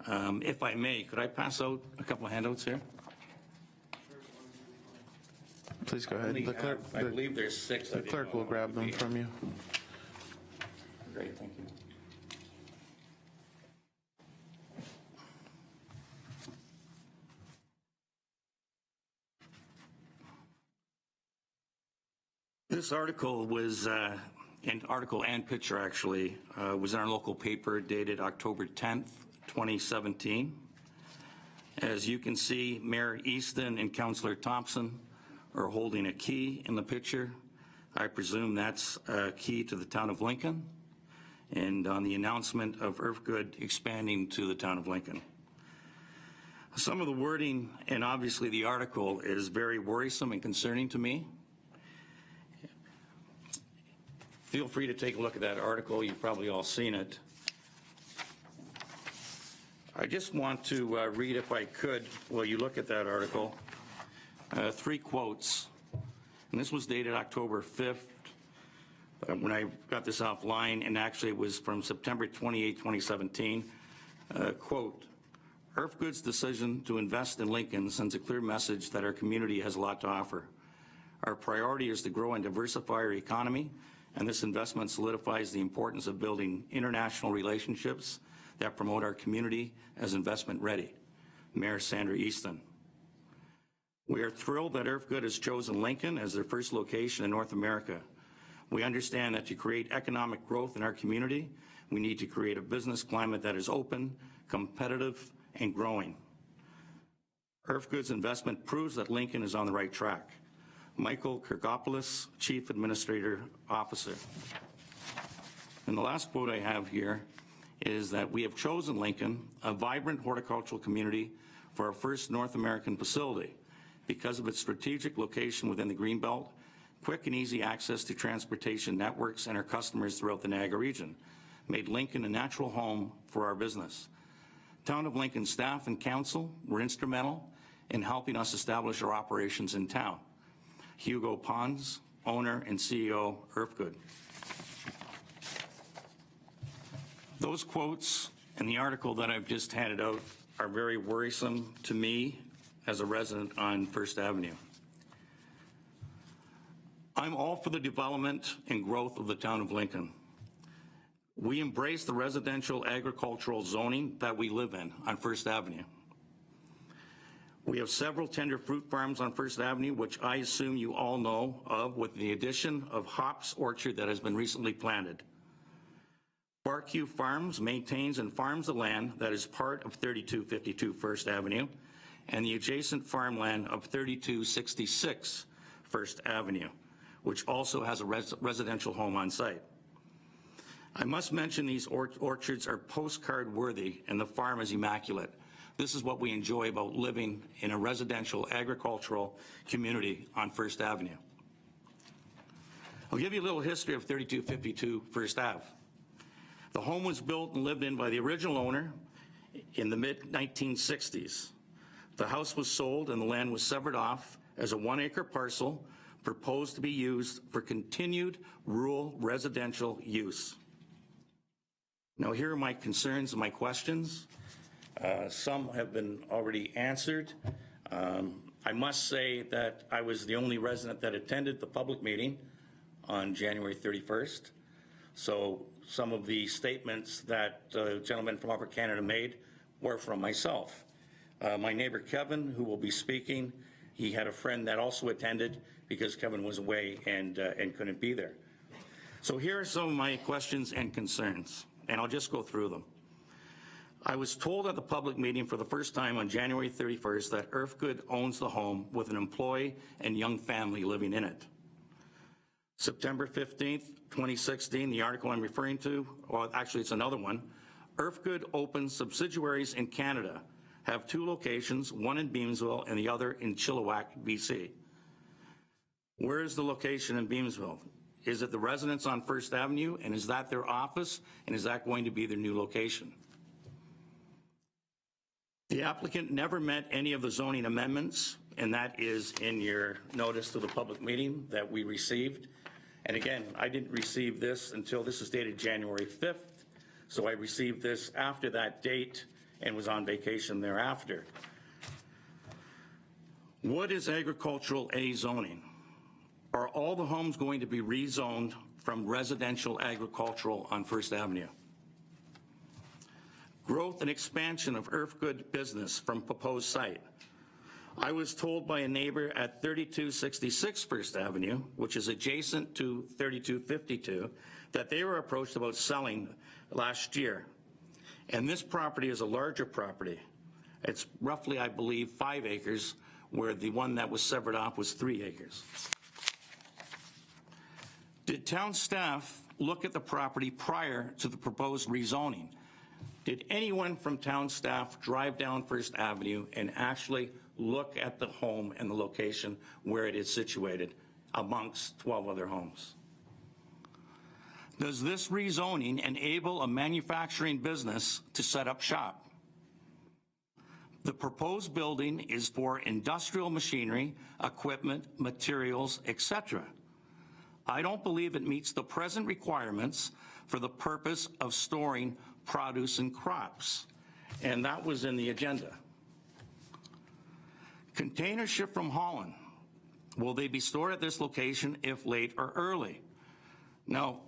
If I may, could I pass out a couple of handouts here? Please go ahead. The clerk, I believe there's 6. the clerk will grab them from you. Great, thank you. This article was, an article and picture actually, was in our local paper dated October 10th, 2017. As you can see, Mayor Easton and Councillor Thompson are holding a key in the picture. I presume that's a key to the town of Lincoln, and on the announcement of Earthgood expanding to the town of Lincoln. Some of the wording and obviously the article is very worrisome and concerning to me. Feel free to take a look at that article. You've probably all seen it. I just want to read, if I could, while you look at that article, 3 quotes. And this was dated October 5th when I got this offline, and actually it was from September 28, 2017. Quote, Earthgood's decision to invest in Lincoln sends a clear message that our community has a lot to offer. Our priority is to grow and diversify our economy, and this investment solidifies the importance of building international relationships that promote our community as investment ready. Mayor Sandra Easton. We are thrilled that Earthgood has chosen Lincoln as their first location in North America. We understand that to create economic growth in our community, we need to create a business climate that is open, competitive, and growing. Earthgood's investment proves that Lincoln is on the right track. Michael Kirkopoulos, Chief Administrator Officer. And the last quote I have here is that we have chosen Lincoln, a vibrant horticultural community, for our first North American facility because of its strategic location within the Greenbelt, quick and easy access to transportation networks and our customers throughout the Niagara region, made Lincoln a natural home for our business. Town of Lincoln staff and council were instrumental in helping us establish our operations in town. Hugo Pons, owner and CEO, Earthgood. Those quotes and the article that I've just handed out are very worrisome to me as a resident on First Avenue. I'm all for the development and growth of the town of Lincoln. We embrace the residential agricultural zoning that we live in on First Avenue. We have several tender fruit farms on First Avenue, which I assume you all know of, with the addition of hops orchard that has been recently planted. Barcue Farms maintains and farms the land that is part of 3252 First Avenue and the adjacent farmland of 3266 First Avenue, which also has a residential home on site. I must mention these orchards are postcard worthy and the farm is immaculate. This is what we enjoy about living in a residential agricultural community on First Avenue. I'll give you a little history of 3252 First Ave. The home was built and lived in by the original owner in the mid-1960s. The house was sold and the land was severed off as a 1-acre parcel proposed to be used for continued rural residential use. Now here are my concerns and my questions. Some have been already answered. I must say that I was the only resident that attended the public meeting on January 31st. So some of the statements that the gentleman from Upper Canada made were from myself. My neighbor Kevin, who will be speaking, he had a friend that also attended because Kevin was away and couldn't be there. So here are some of my questions and concerns, and I'll just go through them. I was told at the public meeting for the first time on January 31st that Earthgood owns the home with an employee and young family living in it. September 15th, 2016, the article I'm referring to, well, actually it's another one. Earthgood opens subsidiaries in Canada, have 2 locations, one in Beamsville and the other in Chilliwack, BC. Where is the location in Beamsville? Is it the residence on First Avenue, and is that their office, and is that going to be their new location? The applicant never met any of the zoning amendments, and that is in your notice to the public meeting that we received. And again, I didn't receive this until this is dated January 5th, so I received this after that date and was on vacation thereafter. What is agricultural A zoning? Are all the homes going to be rezoned from residential agricultural on First Avenue? Growth and expansion of Earthgood business from proposed site. I was told by a neighbor at 3266 First Avenue, which is adjacent to 3252, that they were approached about selling last year. And this property is a larger property. It's roughly, I believe, 5 acres, where the one that was severed off was 3 acres. Did town staff look at the property prior to the proposed rezoning? Did anyone from town staff drive down First Avenue and actually look at the home and the location where it is situated amongst 12 other homes? Does this rezoning enable a manufacturing business to set up shop? The proposed building is for industrial machinery, equipment, materials, etc. I don't believe it meets the present requirements for the purpose of storing produce and crops. And that was in the agenda. Container ship from Holland. Will they be stored at this location if late or early? Now,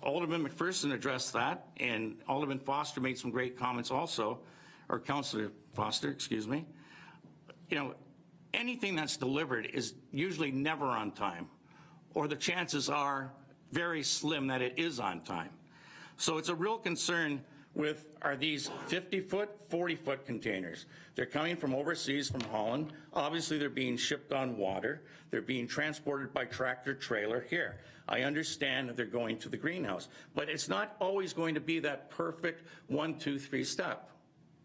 Alderman McPherson addressed that, and Alderman Foster made some great comments also, or Councillor Foster, excuse me. You know, anything that's delivered is usually never on time, or the chances are very slim that it is on time. So it's a real concern with, are these 50-foot, 40-foot containers? They're coming from overseas, from Holland. Obviously, they're being shipped on water. They're being transported by tractor trailer here. I understand that they're going to the greenhouse, but it's not always going to be that perfect 1, 2, 3 step.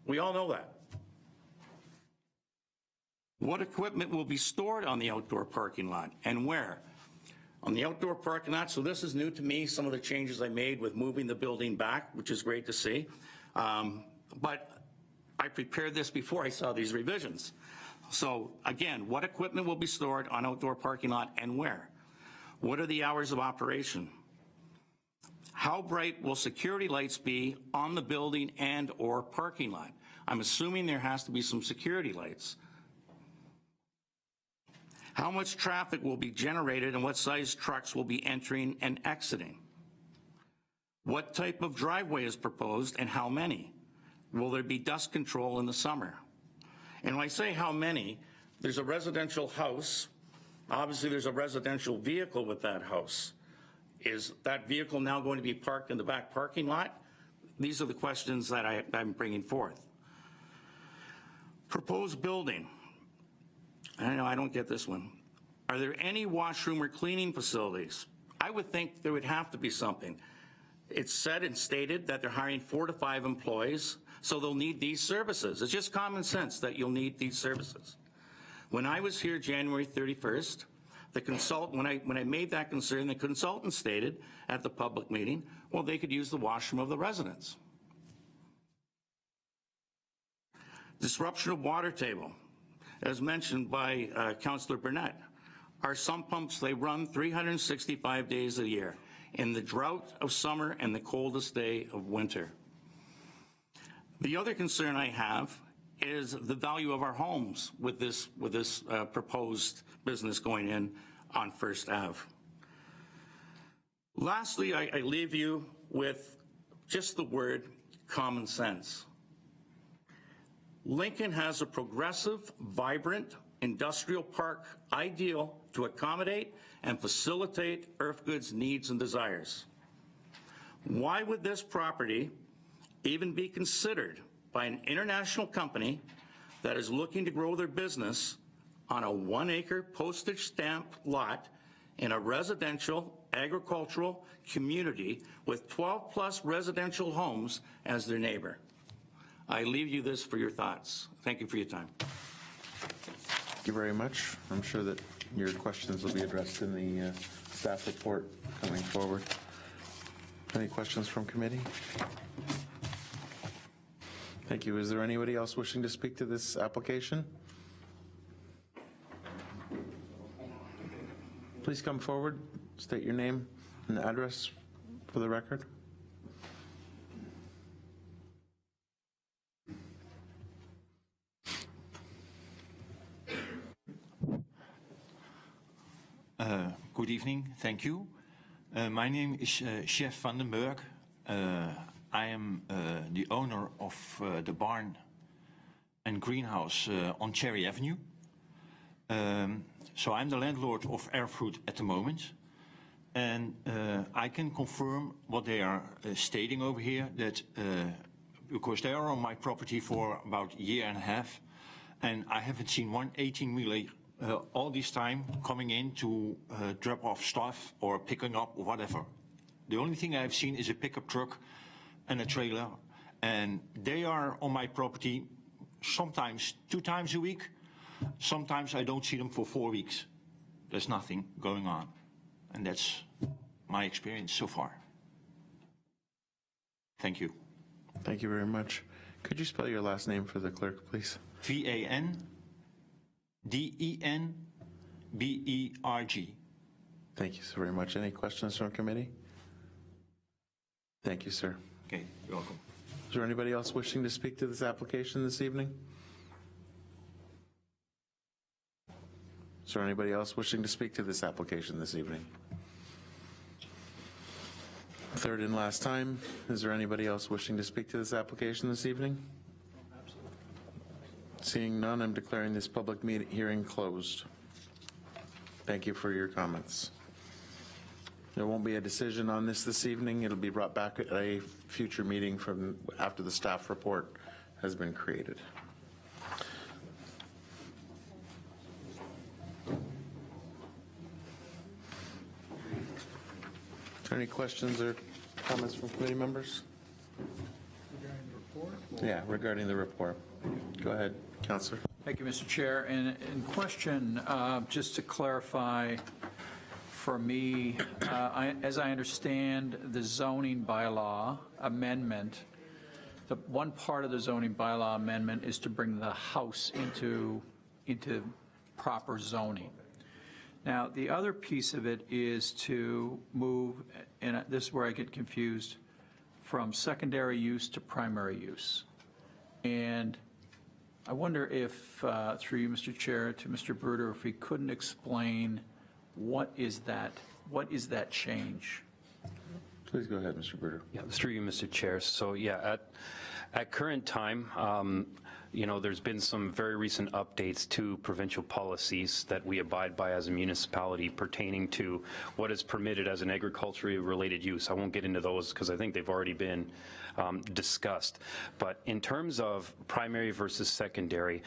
We all know that. What equipment will be stored on the outdoor parking lot and where? On the outdoor parking lot, so this is new to me, some of the changes I made with moving the building back, which is great to see. But I prepared this before I saw these revisions. So again, what equipment will be stored on outdoor parking lot and where? What are the hours of operation? How bright will security lights be on the building and or parking lot? I'm assuming there has to be some security lights. How much traffic will be generated and what size trucks will be entering and exiting? What type of driveway is proposed and how many? Will there be dust control in the summer? And when I say how many, there's a residential house. Obviously, there's a residential vehicle with that house. Is that vehicle now going to be parked in the back parking lot? These are the questions that I'm bringing forth. Proposed building. I know I don't get this one. Are there any washroom or cleaning facilities? I would think there would have to be something. It's said and stated that they're hiring 4 to 5 employees, so they'll need these services. It's just common sense that you'll need these services. When I was here January 31st, the consultant, when I made that concern, the consultant stated at the public meeting, well, they could use the washroom of the residents. Disruption of water table. As mentioned by Councillor Burnett, our sump pumps, they run 365 days a year in the drought of summer and the coldest day of winter. The other concern I have is the value of our homes with this proposed business going in on First Ave. Lastly, I leave you with just the word common sense. Lincoln has a progressive, vibrant industrial park ideal to accommodate and facilitate Earthgood's needs and desires. Why would this property even be considered by an international company that is looking to grow their business on a 1-acre postage stamp lot in a residential agricultural community with 12+ residential homes as their neighbor? I leave you this for your thoughts. Thank you for your time. Thank you very much. I'm sure that your questions will be addressed in the staff report coming forward. Any questions from committee? Thank you. Is there anybody else wishing to speak to this application? Please come forward. state your name and address for the record. Good evening, thank you. My name is Chef van den Berg. I am the owner of the barn and greenhouse on Cherry Avenue. So I'm the landlord of Erfgoed at the moment. And I can confirm what they are stating over here, that because they are on my property for about a year and a half, and I haven't seen one 18-wheeler all this time coming in to drop off stuff or picking up or whatever. The only thing I've seen is a pickup truck and a trailer, and they are on my property sometimes 2 times a week. Sometimes I don't see them for 4 weeks. There's nothing going on, and that's my experience so far. Thank you. Thank you very much. Could you spell your last name for the clerk, please? V-A-N-D-E-N-B-E-R-G. Thank you so very much. Any questions from committee? Thank you, sir. Okay, you're welcome. Is there anybody else wishing to speak to this application this evening? Is there anybody else wishing to speak to this application this evening? Third and last time, is there anybody else wishing to speak to this application this evening? Seeing none, I'm declaring this public hearing closed. Thank you for your comments. There won't be a decision on this evening. It'll be brought back at a future meeting from after the staff report has been created. Are there any questions or comments from committee members? Regarding the report? Yeah, regarding the report. Go ahead, Councillor. Thank you, Mr. Chair. And in question, just to clarify for me, as I understand the zoning bylaw amendment, the one part of the zoning bylaw amendment is to bring the house into proper zoning. Now, the other piece of it is to move, and this is where I get confused, from secondary use to primary use. And I wonder if, through you, Mr. Chair, to Mr. Bruder, if we couldn't explain what is that change? Please go ahead, Mr. Bruder. Yeah, through you, Mr. Chair. So yeah, at current time, you know, there's been some very recent updates to provincial policies that we abide by as a municipality pertaining to what is permitted as an agriculturally related use. I won't get into those because I think they've already been discussed. But in terms of primary versus secondary,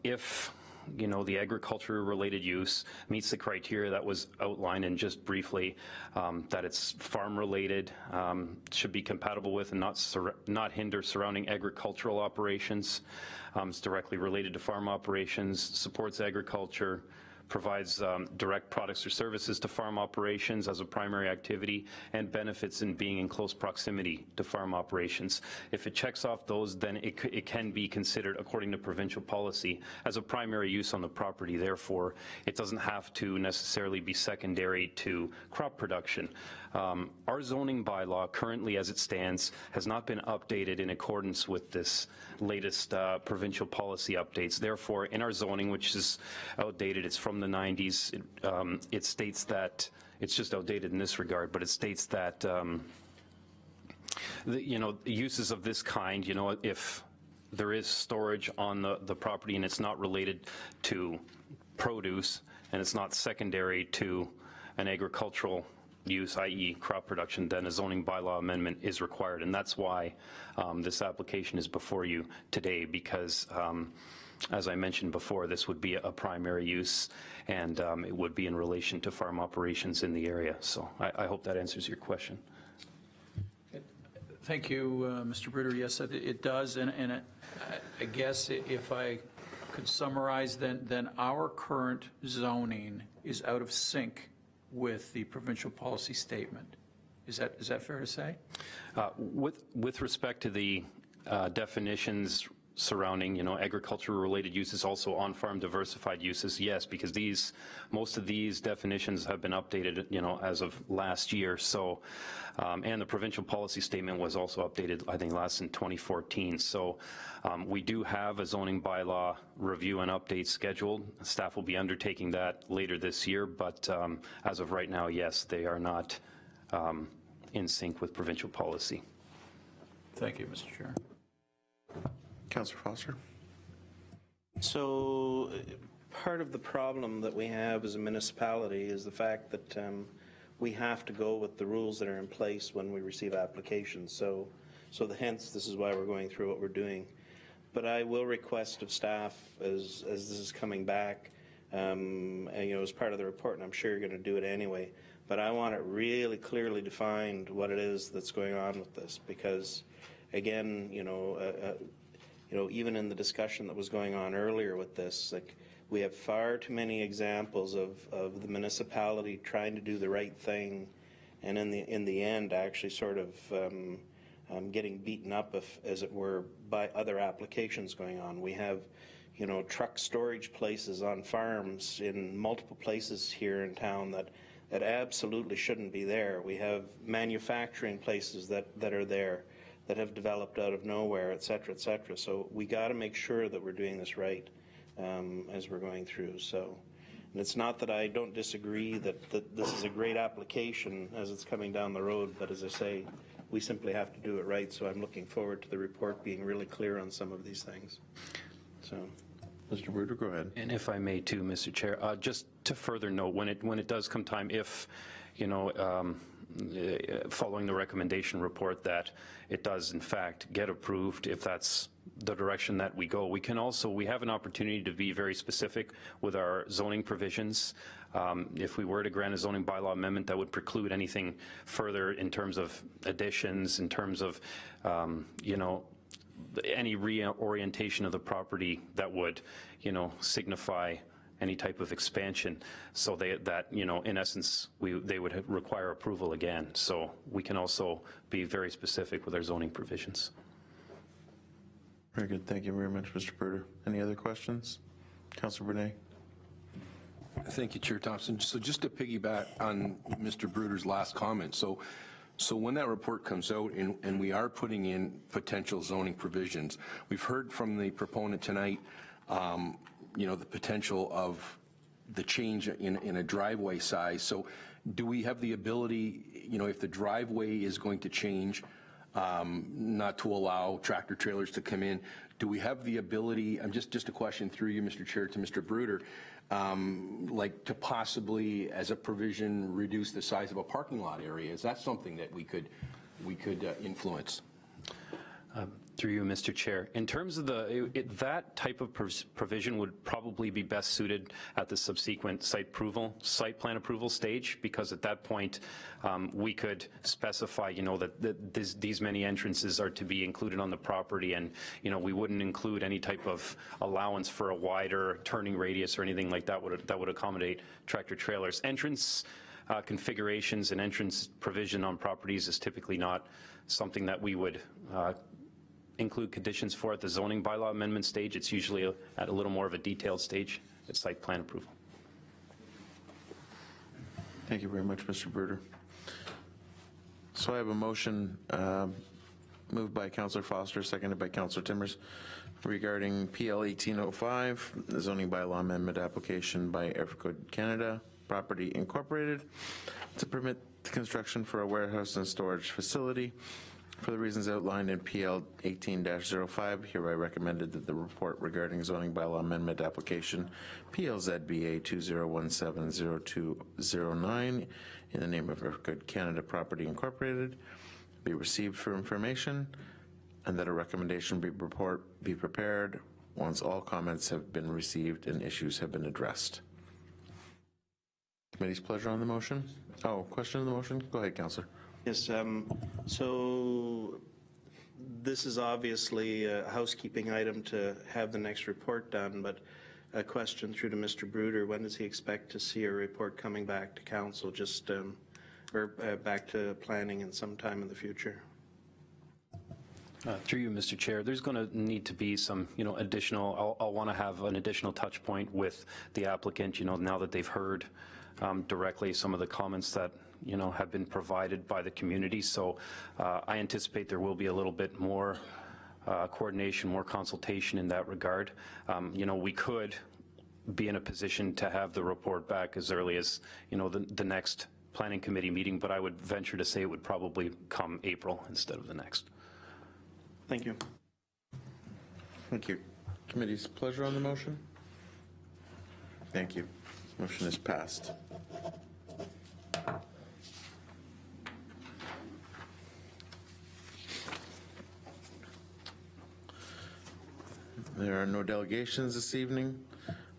if you know, the agriculture related use meets the criteria that was outlined and just briefly, that it's farm related, should be compatible with and not hinder surrounding agricultural operations. It's directly related to farm operations, supports agriculture, provides direct products or services to farm operations as a primary activity, and benefits in being in close proximity to farm operations. If it checks off those, then it can be considered, according to provincial policy, as a primary use on the property. Therefore, it doesn't have to necessarily be secondary to crop production. Our zoning bylaw, currently as it stands, has not been updated in accordance with this latest provincial policy updates. Therefore, in our zoning, which is outdated, it's from the 90s, it states that, it's just outdated in this regard, but it states that, you know, uses of this kind, you know, if there is storage on the property and it's not related to produce and it's not secondary to an agricultural use, i.e. crop production, then a zoning bylaw amendment is required. And that's why this application is before you today, because as I mentioned before, this would be a primary use and it would be in relation to farm operations in the area. So I hope that answers your question. Thank you, Mr. Bruder. Yes, it does. And I guess if I could summarize, then our current zoning is out of sync with the provincial policy statement. Is that fair to say? With respect to the definitions surrounding, you know, agriculture-related uses, also on-farm diversified uses, yes, because most of these definitions have been updated, you know, as of last year. So, and the provincial policy statement was also updated, I think, last in 2014. So we do have a zoning bylaw review and update scheduled. Staff will be undertaking that later this year, but as of right now, yes, they are not in sync with provincial policy. Thank you, Mr. Chair. Councillor Foster. So part of the problem that we have as a municipality is the fact that we have to go with the rules that are in place when we receive applications. So hence, this is why we're going through what we're doing. But I will request of staff, as this is coming back, and, you know, as part of the report, and I'm sure you're going to do it anyway, but I want it really clearly defined what it is that's going on with this, because, again, you know, even in the discussion that was going on earlier with this, like, we have far too many examples of the municipality trying to do the right thing, and in the end, actually sort of getting beaten up, as it were, by other applications going on. We have, you know, truck storage places on farms in multiple places here in town that absolutely shouldn't be there. We have manufacturing places that are there that have developed out of nowhere, et cetera, et cetera. So we got to make sure that we're doing this right as we're going through. So, and it's not that I don't disagree that this is a great application as it's coming down the road, but as I say, we simply have to do it right. So I'm looking forward to the report being really clear on some of these things. So, Mr. Bruder, go ahead. And if I may too, Mr. Chair, just to further note, when it does come time, if, you know, following the recommendation report, that it does in fact get approved, if that's the direction that we go, we have an opportunity to be very specific with our zoning provisions. If we were to grant a zoning bylaw amendment, that would preclude anything further in terms of additions, in terms of, you know, any reorientation of the property that would, you know, signify any type of expansion. So that, you know, in essence, they would require approval again. So we can also be very specific with our zoning provisions. Very good. Thank you very much, Mr. Bruder. Any other questions? Councillor Bernay. Thank you, Chair Thompson. So just to piggyback on Mr. Bruder's last comment, so when that report comes out and we are putting in potential zoning provisions, we've heard from the proponent tonight, you know, the potential of the change in a driveway size. So do we have the ability, you know, if the driveway is going to change, not to allow tractor trailers to come in, do we have the ability, just a question through you, Mr. Chair, to Mr. Bruder, like to possibly, as a provision, reduce the size of a parking lot area? Is that something that we could influence? Through you, Mr. Chair. In terms of that type of provision would probably be best suited at the subsequent site plan approval stage, because at that point we could specify, you know, that these many entrances are to be included on the property, and, you know, we wouldn't include any type of allowance for a wider turning radius or anything like that would accommodate tractor trailers. Entrance configurations and entrance provision on properties is typically not something that we would include conditions for at the zoning bylaw amendment stage. It's usually at a little more of a detailed stage at site plan approval. Thank you very much, Mr. Bruder. So I have a motion moved by Councillor Foster, seconded by Councillor Timmers, regarding PL 1805, the zoning bylaw amendment application by Evercode Canada Property Incorporated to permit the construction for a warehouse and storage facility. For the reasons outlined in PL 18-05, hereby recommended that the report regarding zoning bylaw amendment application PLZBA 20170209 in the name of Evercode Canada Property Incorporated be received for information, and that a recommendation be prepared once all comments have been received and issues have been addressed. Committee's pleasure on the motion. Oh, question on the motion? Go ahead, Councillor. yes, so this is obviously a housekeeping item to have the next report done, but a question through to Mr. Bruder, when does he expect to see a report coming back to council, just or back to planning in some time in the future? Through you, Mr. Chair, there's going to need to be some, additional, I'll want to have an additional touch point with the applicant, now that they've heard directly some of the comments that, have been provided by the community. So I anticipate there will be a little bit more coordination, more consultation in that regard. We could be in a position to have the report back as early as, the next planning committee meeting, but I would venture to say it would probably come April instead of the next. Thank you. Thank you. Committee's pleasure on the motion? Thank you. Motion is passed. There are no delegations this evening.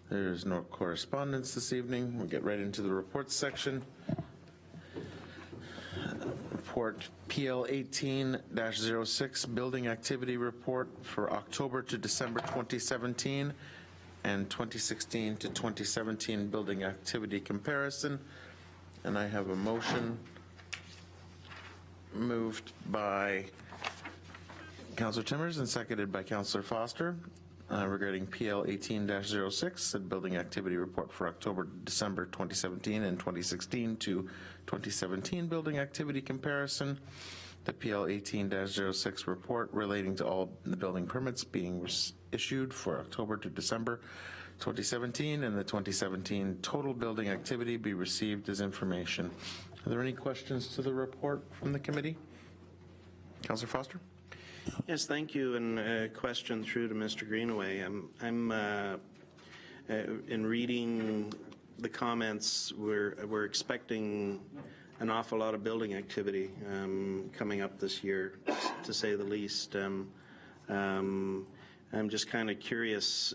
There's no correspondence this evening. We'll get right into the reports section. Report PL 18-06 Building Activity Report for October to December 2017 and 2016 to 2017 Building Activity Comparison. And I have a motion moved by Councillor Timmers and seconded by Councillor Foster regarding PL 18-06, the Building Activity Report for October to December 2017 and 2016 to 2017 Building Activity Comparison. The PL 18-06 report relating to all the building permits being issued for October to December 2017 and the 2017 total building activity be received as information. Are there any questions to the report from the committee? Councillor Foster? Yes, thank you. And a question through to Mr. Greenaway. I'm in reading the comments, we're expecting an awful lot of building activity coming up this year, to say the least. I'm just kind of curious,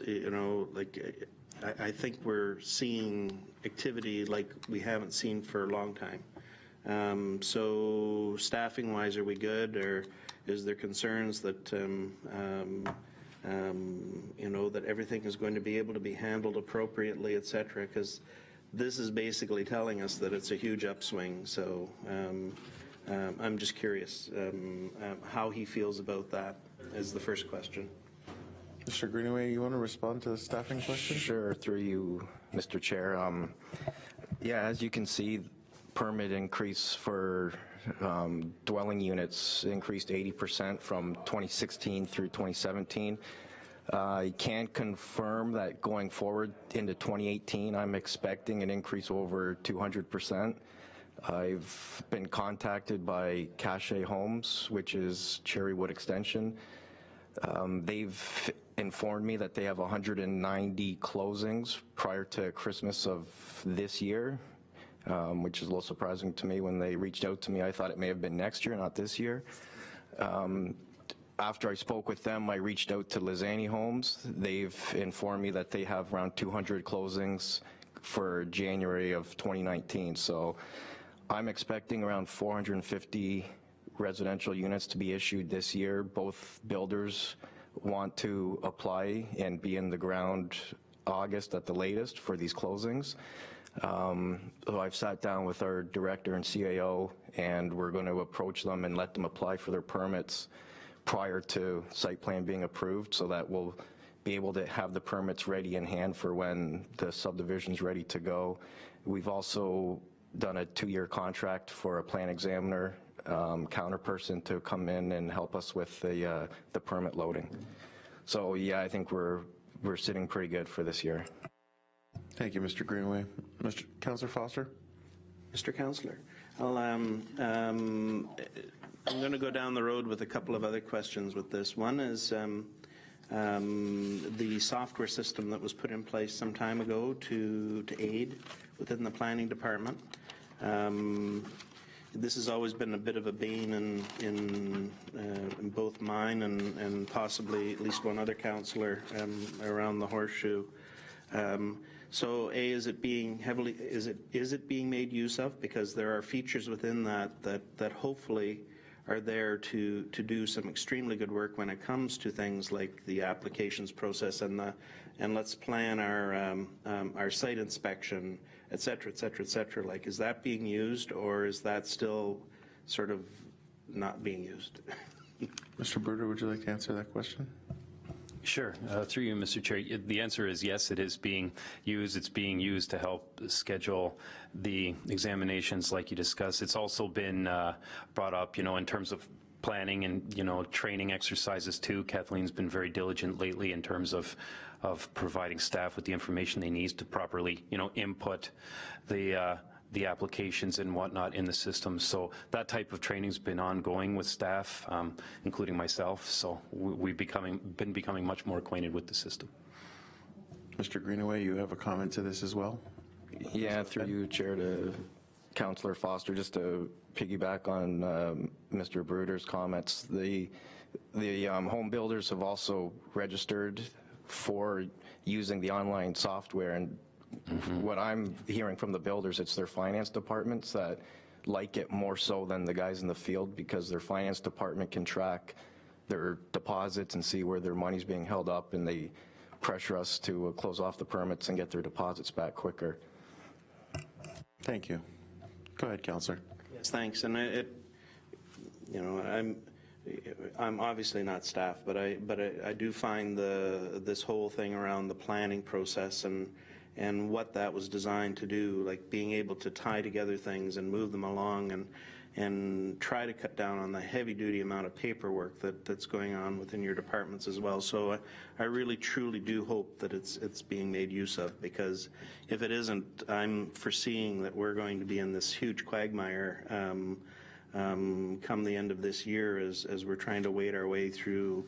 I think we're seeing activity like we haven't seen for a long time. So staffing-wise, are we good, or is there concerns that, that everything is going to be able to be handled appropriately, et cetera? Because this is basically telling us that it's a huge upswing. So I'm just curious how he feels about that is the first question. Mr. Greenaway, you want to respond to the staffing question? Sure, through you, Mr. Chair. Yeah, as you can see, permit increase for dwelling units increased 80% from 2016 through 2017. I can confirm that going forward into 2018, I'm expecting an increase over 200%. I've been contacted by Cache Homes, which is Cherrywood Extension. They've informed me that they have 190 closings prior to Christmas of this year, which is a little surprising to me. When they reached out to me, I thought it may have been next year, not this year. After I spoke with them, I reached out to Lizani Homes. They've informed me that they have around 200 closings for January of 2019. So I'm expecting around 450 residential units to be issued this year. Both builders want to apply and be in the ground August at the latest for these closings. So I've sat down with our director and CAO, and we're going to approach them and let them apply for their permits prior to site plan being approved, so that we'll be able to have the permits ready in hand for when the subdivision's ready to go. We've also done a 2-year contract for a plan examiner counterperson to come in and help us with the permit loading. So yeah, I think we're sitting pretty good for this year. Thank you, Mr. Greenaway. Mr. Councillor Foster? Mr. Councillor, I'm going to go down the road with a couple of other questions with this. One is the software system that was put in place some time ago to aid within the planning department. This has always been a bit of a bane in both mine and possibly at least one other councillor around the Horseshoe. So A, is it being being made use of? Because there are features within that hopefully are there to do some extremely good work when it comes to things like the applications process and let's plan our site inspection, et cetera, et cetera, et cetera. Like, is that being used, or is that still sort of not being used? Mr. Bruder, would you like to answer that question? Sure. Through you, Mr. Chair, the answer is yes, it is being used. It's being used to help schedule the examinations like you discussed. It's also been brought up, in terms of planning and, training exercises too. Kathleen's been very diligent lately in terms of providing staff with the information they need to properly, input the applications and whatnot in the system. So that type of training's been ongoing with staff, including myself. So we've been becoming much more acquainted with the system. Mr. Greenaway, you have a comment to this as well? Yeah, through you, Chair, to Councillor Foster, just to piggyback on Mr. Bruder's comments. The home builders have also registered for using the online software, and what I'm hearing from the builders, it's their finance departments that like it more so than the guys in the field, because their finance department can track their deposits and see where their money's being held up, and they pressure us to close off the permits and get their deposits back quicker. Thank you. Go ahead, Councillor. Yes, thanks. And I'm obviously not staff, but I do find this whole thing around the planning process and what that was designed to do, like being able to tie together things and move them along and try to cut down on the heavy-duty amount of paperwork that's going on within your departments as well. So I really, truly do hope that it's being made use of, because if it isn't, I'm foreseeing that we're going to be in this huge quagmire come the end of this year as we're trying to wade our way through,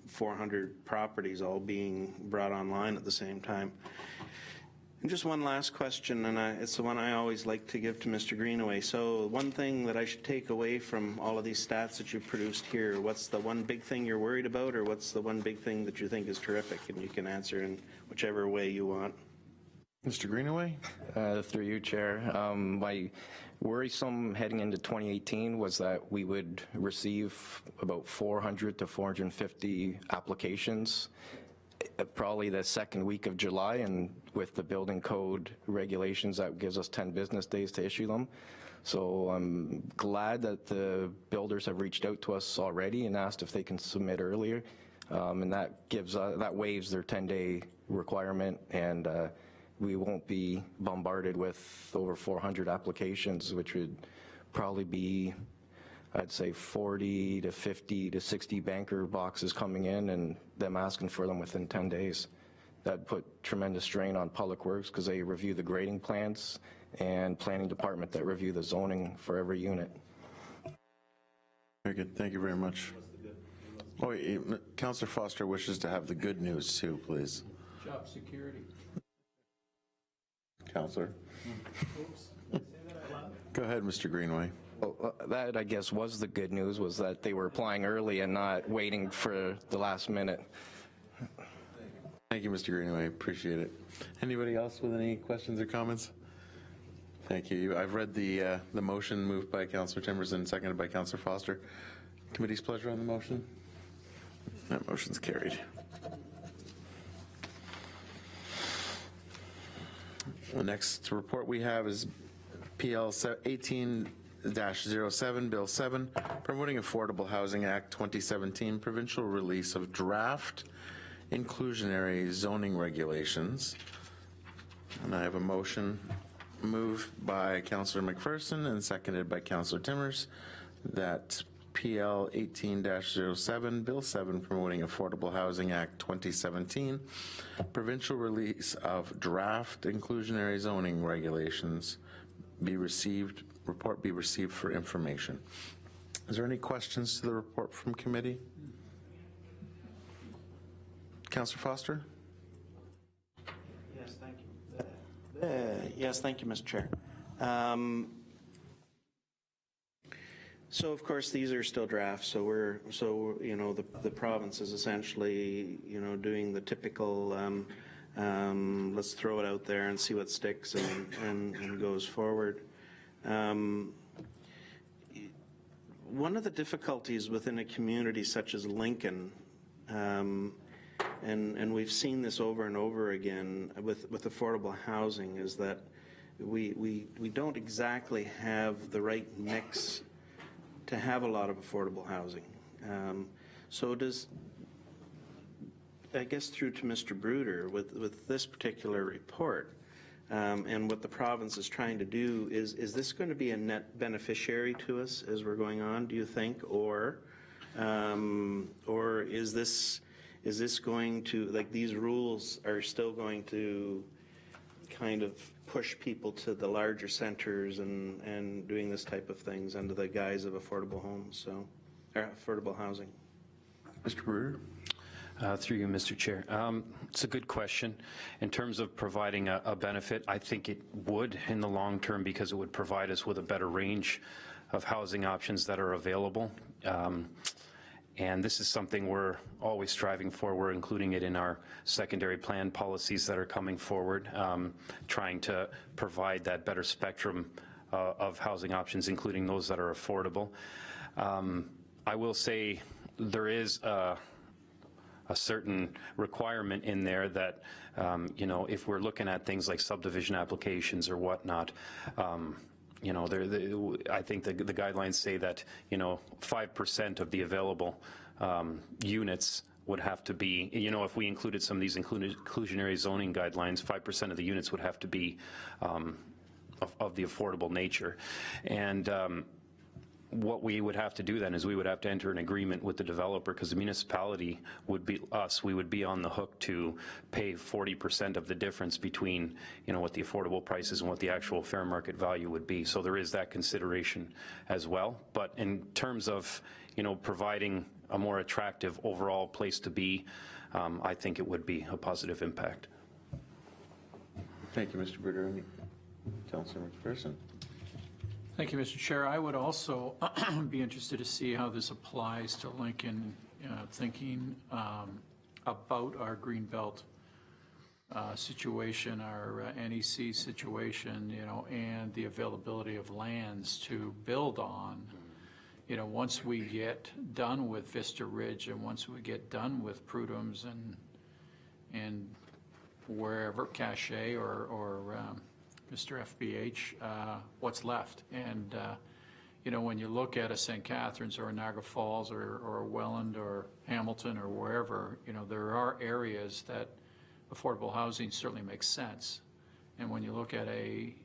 400 properties all being brought online at the same time. And just one last question, and it's the one I always like to give to Mr. Greenaway. So one thing that I should take away from all of these stats that you've produced here, what's the one big thing you're worried about, or what's the one big thing that you think is terrific? And you can answer in whichever way you want. Mr. Greenaway? Through you, Chair. My worrisome heading into 2018 was that we would receive about 400 to 450 applications probably the second week of July, and with the building code regulations, that gives us 10 business days to issue them. So I'm glad that the builders have reached out to us already and asked if they can submit earlier, and that waives their 10-day requirement, and we won't be bombarded with over 400 applications, which would probably be, I'd say, 40 to 50 to 60 banker boxes coming in and them asking for them within 10 days. That'd put tremendous strain on Public Works, because they review the grading plans, and Planning Department that review the zoning for every unit. Very good. Thank you very much. Oh, Councillor Foster wishes to have the good news too, please. Job security. Councillor. Go ahead, Mr. Greenaway. Well, that, I guess, was the good news, was that they were applying early and not waiting for the last minute. Thank you, Mr. Greenaway. Appreciate it. Anybody else with any questions or comments? Thank you. I've read the motion moved by Councillor Timbers and seconded by Councillor Foster. Committee's pleasure on the motion? That motion's carried. The next report we have is PL 18-07, Bill 7, Promoting Affordable Housing Act 2017, provincial release of draft inclusionary zoning regulations. And I have a motion moved by Councillor McPherson and seconded by Councillor Timmers that PL 18-07, Bill 7, Promoting Affordable Housing Act 2017, provincial release of draft inclusionary zoning regulations report be received for information. Is there any questions to the report from committee? Councillor Foster? Yes, thank you. Yes, thank you, Mr. Chair. So of course these are still drafts. So the province is essentially doing the typical let's throw it out there and see what sticks and goes forward. One of the difficulties within a community such as Lincoln, and we've seen this over and over again with affordable housing, is that we don't exactly have the right mix to have a lot of affordable housing. So does, I guess through to Mr. Bruder, with this particular report, and what the province is trying to do, is this going to be a net beneficiary to us as we're going on, do you think? Or is this going to, like, these rules are still going to kind of push people to the larger centers and doing this type of things under the guise of affordable homes, or affordable housing? Mr. Bruder? Through you, Mr. Chair. It's a good question. In terms of providing a benefit, I think it would in the long term, because it would provide us with a better range of housing options that are available. And this is something we're always striving for. We're including it in our secondary plan policies that are coming forward, trying to provide that better spectrum of housing options, including those that are affordable. I will say there is a certain requirement in there that, you know, if we're looking at things like subdivision applications or whatnot, you know, I think the guidelines say that, you know, 5% of the available units would have to be, you know, if we included some of these inclusionary zoning guidelines, 5% of the units would have to be of the affordable nature. And what we would have to do then is we would have to enter an agreement with the developer, because the municipality would be us. We would be on the hook to pay 40% of the difference between, you know, what the affordable price is and what the actual fair market value would be. So there is that consideration as well. But in terms of, you know, providing a more attractive overall place to be, I think it would be a positive impact. Thank you, Mr. Bruder. Any Councilor McPherson? Thank you, Mr. Chair. I would also be interested to see how this applies to Lincoln, thinking about our Greenbelt situation, our NEC situation, you know, and the availability of lands to build on. You know, once we get done with Vista Ridge and once we get done with Prudhome's and wherever, Cache or Mr. FBH, what's left. And, you know, when you look at a St. Catharines or a Niagara Falls or Welland or Hamilton or wherever, you know, there are areas that affordable housing certainly makes sense. And when you look at a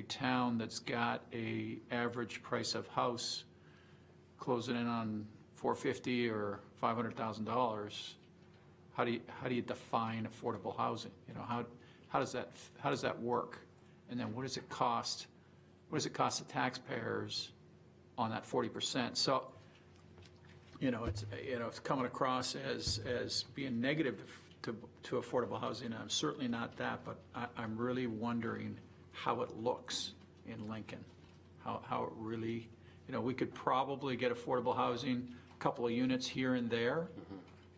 town that's got a average price of house closing in on $450,000 or $500,000, how do you define affordable housing? You know, how does that work? And then what does it cost? What does it cost the taxpayers on that 40%? So, you know, it's coming across as being negative to affordable housing. I'm certainly not that, but I'm really wondering how it looks in Lincoln. How it really, you know, we could probably get affordable housing, a couple of units here and there,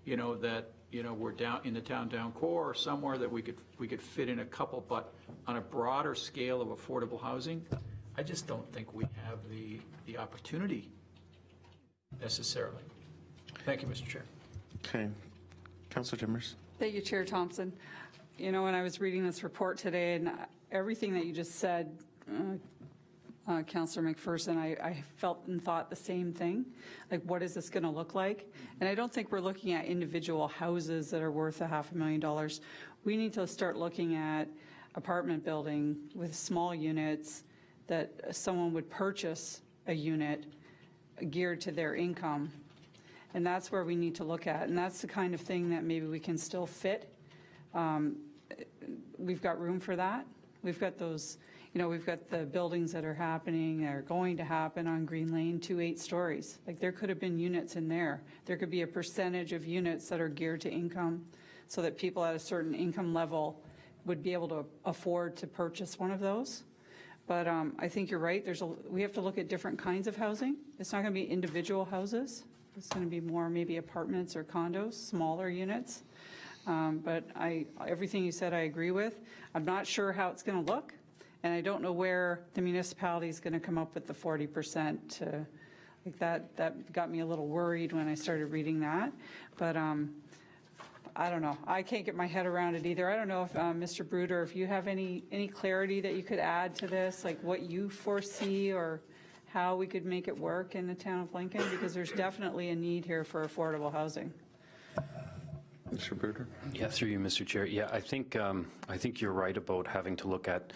you know, that, you know, we're down in the down core or somewhere that we could fit in a couple, but on a broader scale of affordable housing, I just don't think we have the opportunity necessarily. Thank you, Mr. Chair. Okay. Councilor Timmers? Thank you, Chair Thompson. You know, when I was reading this report today and everything that you just said, Councilor McPherson, I felt and thought the same thing. Like, what is this going to look like? And I don't think we're looking at individual houses that are worth $500,000. We need to start looking at apartment building with small units that someone would purchase a unit geared to their income. And that's where we need to look at. And that's the kind of thing that maybe we can still fit. We've got room for that. We've got those, you know, we've got the buildings that are happening, that are going to happen on Green Lane, 2 8 stories. Like, there could have been units in there. There could be a percentage of units that are geared to income so that people at a certain income level would be able to afford to purchase one of those. But I think you're right. We have to look at different kinds of housing. It's not going to be individual houses. It's going to be more maybe apartments or condos, smaller units. But everything you said I agree with. I'm not sure how it's going to look. And I don't know where the municipality is going to come up with the 40%. Like that got me a little worried when I started reading that. But I don't know. I can't get my head around it either. I don't know if Mr. Bruder, if you have any clarity that you could add to this, like what you foresee or how we could make it work in the town of Lincoln, because there's definitely a need here for affordable housing. Mr. Bruder? Yeah, through you, Mr. Chair. Yeah, I think you're right about having to look at,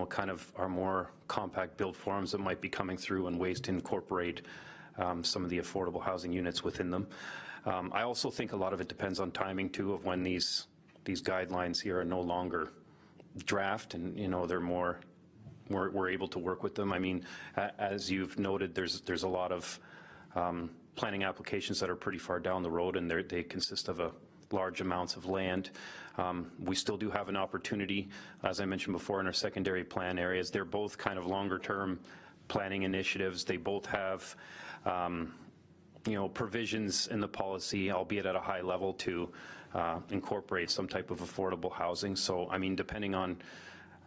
kind of our more compact build forms that might be coming through and ways to incorporate some of the affordable housing units within them. I also think a lot of it depends on timing too, of when these guidelines here are no longer draft, and they're more, we're able to work with them. I mean, as you've noted, there's a lot of planning applications that are pretty far down the road, and they consist of large amounts of land. We still do have an opportunity, as I mentioned before, in our secondary plan areas. They're both kind of longer term planning initiatives. They both have provisions in the policy, albeit at a high level, to incorporate some type of affordable housing. So, I mean, depending on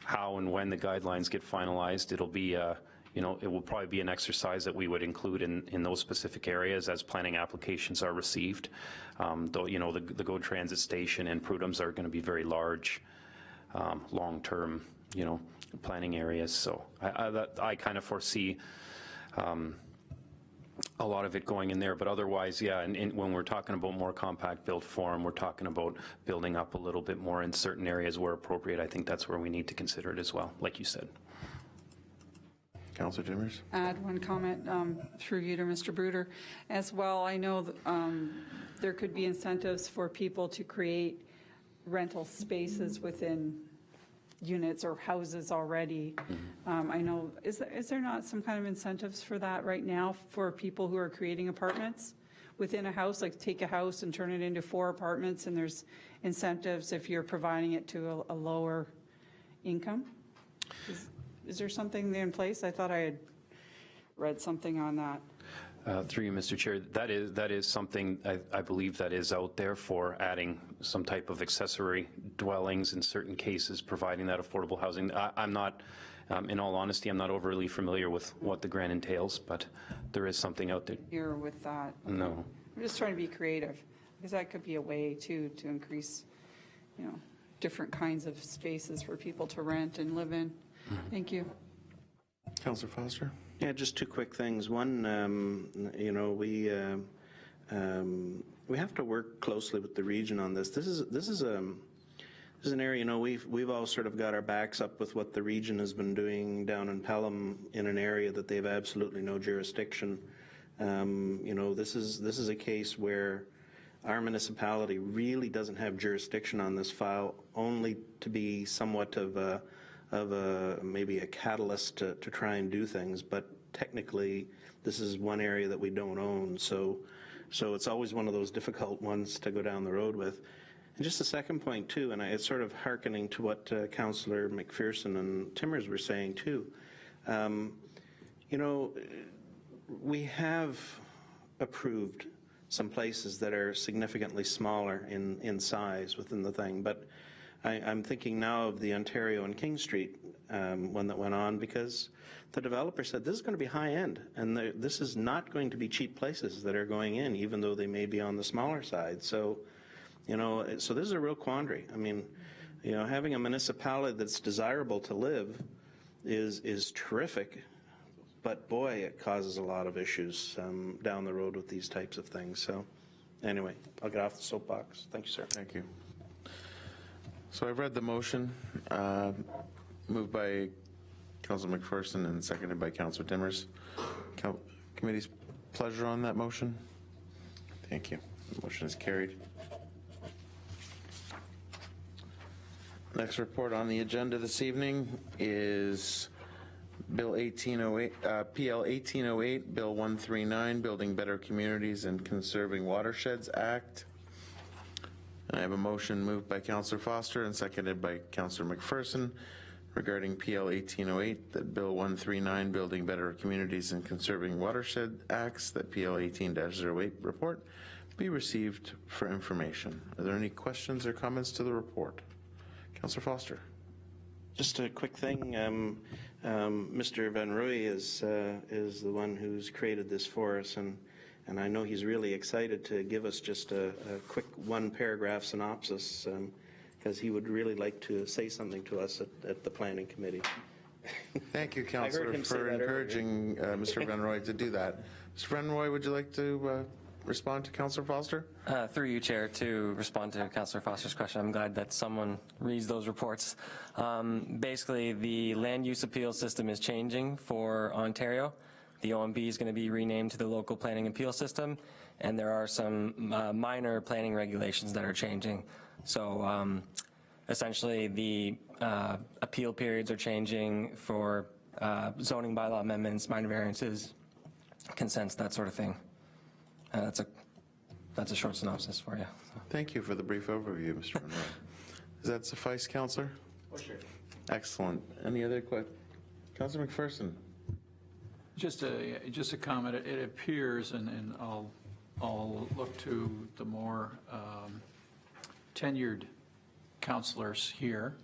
how and when the guidelines get finalized, it'll be, it will probably be an exercise that we would include in those specific areas as planning applications are received. Though, the GO Transit Station and Prudhome's are going to be very large, long-term, planning areas. So I kind of foresee a lot of it going in there, but otherwise, yeah, and when we're talking about more compact built form, we're talking about building up a little bit more in certain areas where appropriate. I think that's where we need to consider it as well, like you said. Councilor Timmers? Add one comment through you to Mr. Bruder as well. I know there could be incentives for people to create rental spaces within units or houses already. I know, is there not some kind of incentives for that right now for people who are creating apartments within a house, like take a house and turn it into 4 apartments, and there's incentives if you're providing it to a lower income? Is there something in place? I thought I had read something on that. Through you, Mr. Chair, that is something I believe that is out there for adding some type of accessory dwellings in certain cases, providing that affordable housing. I'm not, in all honesty, I'm not overly familiar with what the grant entails, but there is something out there. Here with that. No. I'm just trying to be creative, because that could be a way too to increase, different kinds of spaces for people to rent and live in. Thank you. Councilor Foster? Yeah, just 2 quick things. One, we have to work closely with the region on this. This is an area, we've all sort of got our backs up with what the region has been doing down in Pelham in an area that they have absolutely no jurisdiction. This is a case where our municipality really doesn't have jurisdiction on this file, only to be somewhat of maybe a catalyst to try and do things, but technically this is one area that we don't own, so it's always one of those difficult ones to go down the road with. And just a second point too, and it's sort of hearkening to what Councillor McPherson and Timmers were saying too. We have approved some places that are significantly smaller in size within the thing, but I'm thinking now of the Ontario and King Street one that went on, because the developer said this is going to be high end, and this is not going to be cheap places that are going in, even though they may be on the smaller side. So, so this is a real quandary. I mean, having a municipality that's desirable to live is terrific, but boy, it causes a lot of issues down the road with these types of things. So anyway, I'll get off the soapbox. Thank you, sir. Thank you. So I've read the motion, moved by Councilor McPherson and seconded by Councilor Timmers. Committee's pleasure on that motion? Thank you. The motion is carried. Next report on the agenda this evening is Bill 1808, PL 1808, Bill 139, Building Better Communities and Conserving Watersheds Act. I have a motion moved by Councillor Foster and seconded by Councillor McPherson regarding PL 1808, that Bill 139, Building Better Communities and Conserving Watershed Acts, that PL 18-08 report be received for information. Are there any questions or comments to the report? Councillor Foster. Just a quick thing. Mr. Van Rooy is the one who's created this for us, and I know he's really excited to give us just a quick 1-paragraph synopsis, because he would really like to say something to us at the Planning Committee. Thank you, Councillor, him say for that earlier. encouraging Mr. Van Roy to do that. Mr. Van Roy, would you like to respond to Councillor Foster? Through you, Chair, to respond to Councillor Foster's question, I'm glad that someone reads those reports. Basically, the land use appeal system is changing for Ontario. The OMB is going to be renamed to the local planning appeal system, and there are some minor planning regulations that are changing. So essentially, the appeal periods are changing for zoning bylaw amendments, minor variances, consents, that sort of thing. That's a short synopsis for you. Thank you for the brief overview, Mr. Van Roy. Does that suffice, Councillor? Oh, sure. Excellent. Any other questions? Councillor McPherson? Just a comment. It appears, and I'll look to the more tenured councillors here,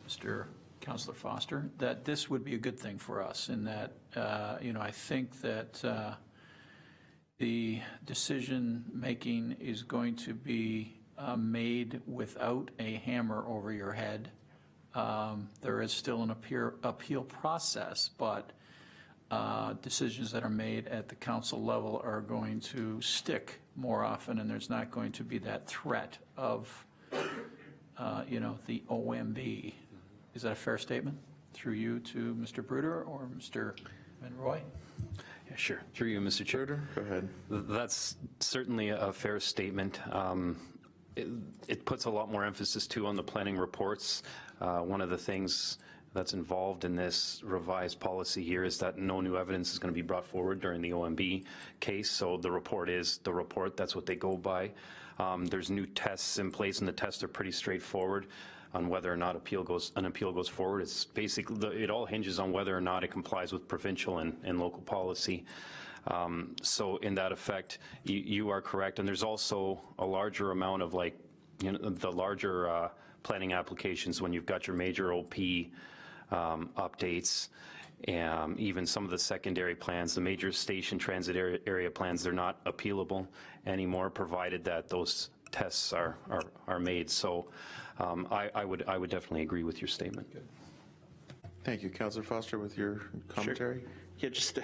Mr. Councillor Foster, that this would be a good thing for us in that, I think that the decision-making is going to be made without a hammer over your head. There is still an appeal process, but decisions that are made at the council level are going to stick more often, and there's not going to be that threat of, the OMB. Is that a fair statement? Through you to Mr. Bruder or Mr. Van Roy? Yeah, sure. Through you, Mr. Chair. Go ahead. That's certainly a fair statement. It puts a lot more emphasis, too, on the planning reports. One of the things that's involved in this revised policy here is that no new evidence is going to be brought forward during the OMB case, so the report is the report. That's what they go by. There's new tests in place, and the tests are pretty straightforward on whether or not an appeal goes forward. It's basically, it all hinges on whether or not it complies with provincial and local policy. So in that effect, you are correct. And there's also a larger amount of the larger planning applications when you've got your major OP updates, even some of the secondary plans, the major station transit area plans, they're not appealable anymore, provided that those tests are made. So I would definitely agree with your statement. Thank you. Councillor Foster, with your commentary? Sure. Yeah, just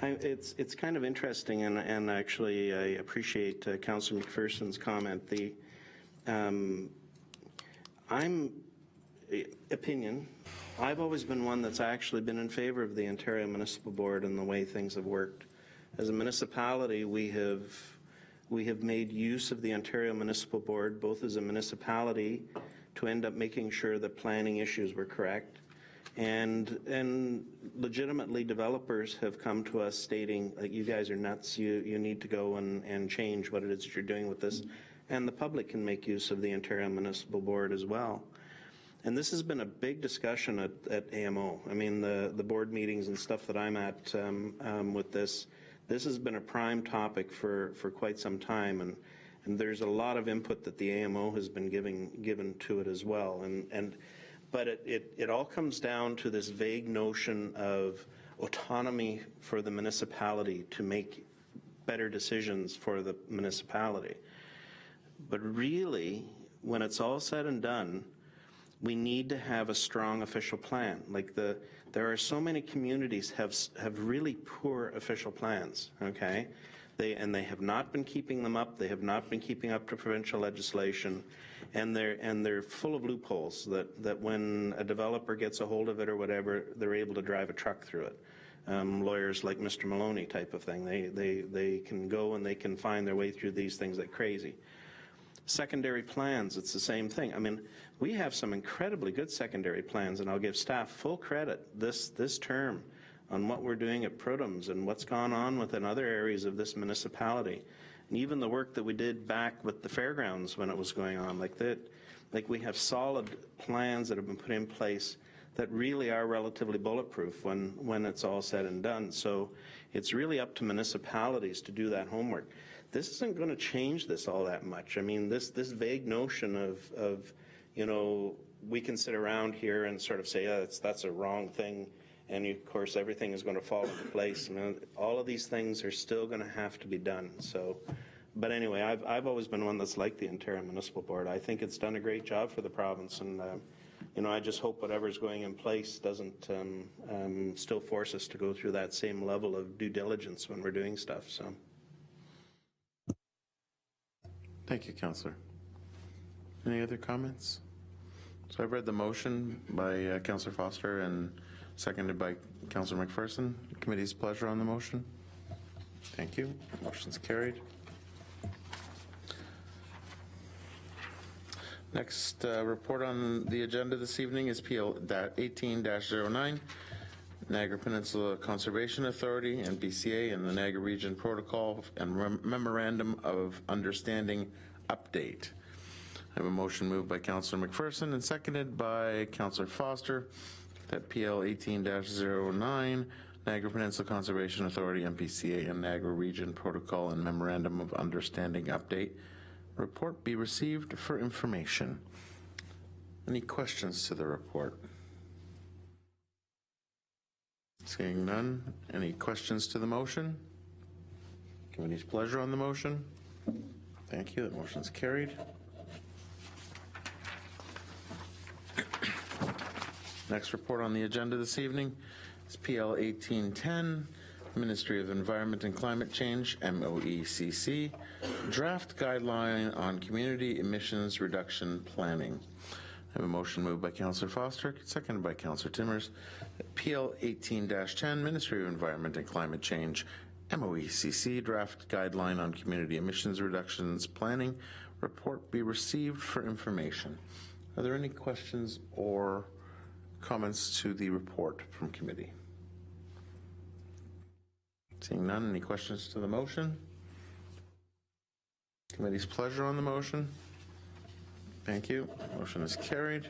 it's kind of interesting, and actually I appreciate Councillor McPherson's comment. I've always been one that's actually been in favor of the Ontario Municipal Board and the way things have worked. As a municipality, we have made use of the Ontario Municipal Board, both as a municipality, to end up making sure that planning issues were correct. And legitimately, developers have come to us stating, like, you guys are nuts, you need to go and change what it is that you're doing with this. And the public can make use of the Ontario Municipal Board as well. And this has been a big discussion at AMO. I mean, the board meetings and stuff that I'm at with this has been a prime topic for quite some time, and there's a lot of input that the AMO has been given to it as well. But it all comes down to this vague notion of autonomy for the municipality to make better decisions for the municipality. But really, when it's all said and done, we need to have a strong official plan. Like there are so many communities have really poor official plans, okay? They have not been keeping them up. They have not been keeping up to provincial legislation, and they're full of loopholes that when a developer gets a hold of it or whatever, they're able to drive a truck through it. Lawyers like Mr. Maloney type of thing. They can go and they can find their way through these things like crazy. Secondary plans, it's the same thing. I mean, we have some incredibly good secondary plans, and I'll give staff full credit this term on what we're doing at Prudhome's and what's gone on within other areas of this municipality. And even the work that we did back with the fairgrounds when it was going on, like we have solid plans that have been put in place that really are relatively bulletproof when it's all said and done. So it's really up to municipalities to do that homework. This isn't going to change this all that much. I mean, this vague notion of we can sit around here and sort of say, yeah, that's a wrong thing, and of course everything is going to fall into place. I mean, all of these things are still going to have to be done. So, but anyway, I've always been one that's liked the Ontario Municipal Board. I think it's done a great job for the province, and I just hope whatever's going in place doesn't still force us to go through that same level of due diligence when we're doing stuff, so. Thank you, Councillor. Any other comments? So I've read the motion by Councillor Foster and seconded by Councillor McPherson. Committee's pleasure on the motion. Thank you. Motion's carried. Next report on the agenda this evening is PL 18-09, Niagara Peninsula Conservation Authority, NPCA, and the Niagara Region Protocol and Memorandum of Understanding update. I have a motion moved by Councillor McPherson and seconded by Councillor Foster that PL 18-09, Niagara Peninsula Conservation Authority, NPCA, and Niagara Region Protocol and Memorandum of Understanding update report be received for information. Any questions to the report? Seeing none. Any questions to the motion? Committee's pleasure on the motion. Thank you. The motion's carried. Next report on the agenda this evening is PL 1810, Ministry of Environment and Climate Change, MOECC, Draft Guideline on Community Emissions Reduction Planning. I have a motion moved by Councillor Foster, seconded by Councillor Timmers. PL 18-10, Ministry of Environment and Climate Change, MOECC, Draft Guideline on Community Emissions Reductions Planning report be received for information. Are there any questions or comments to the report from committee? Seeing none, any questions to the motion? Committee's pleasure on the motion. Thank you. Motion is carried.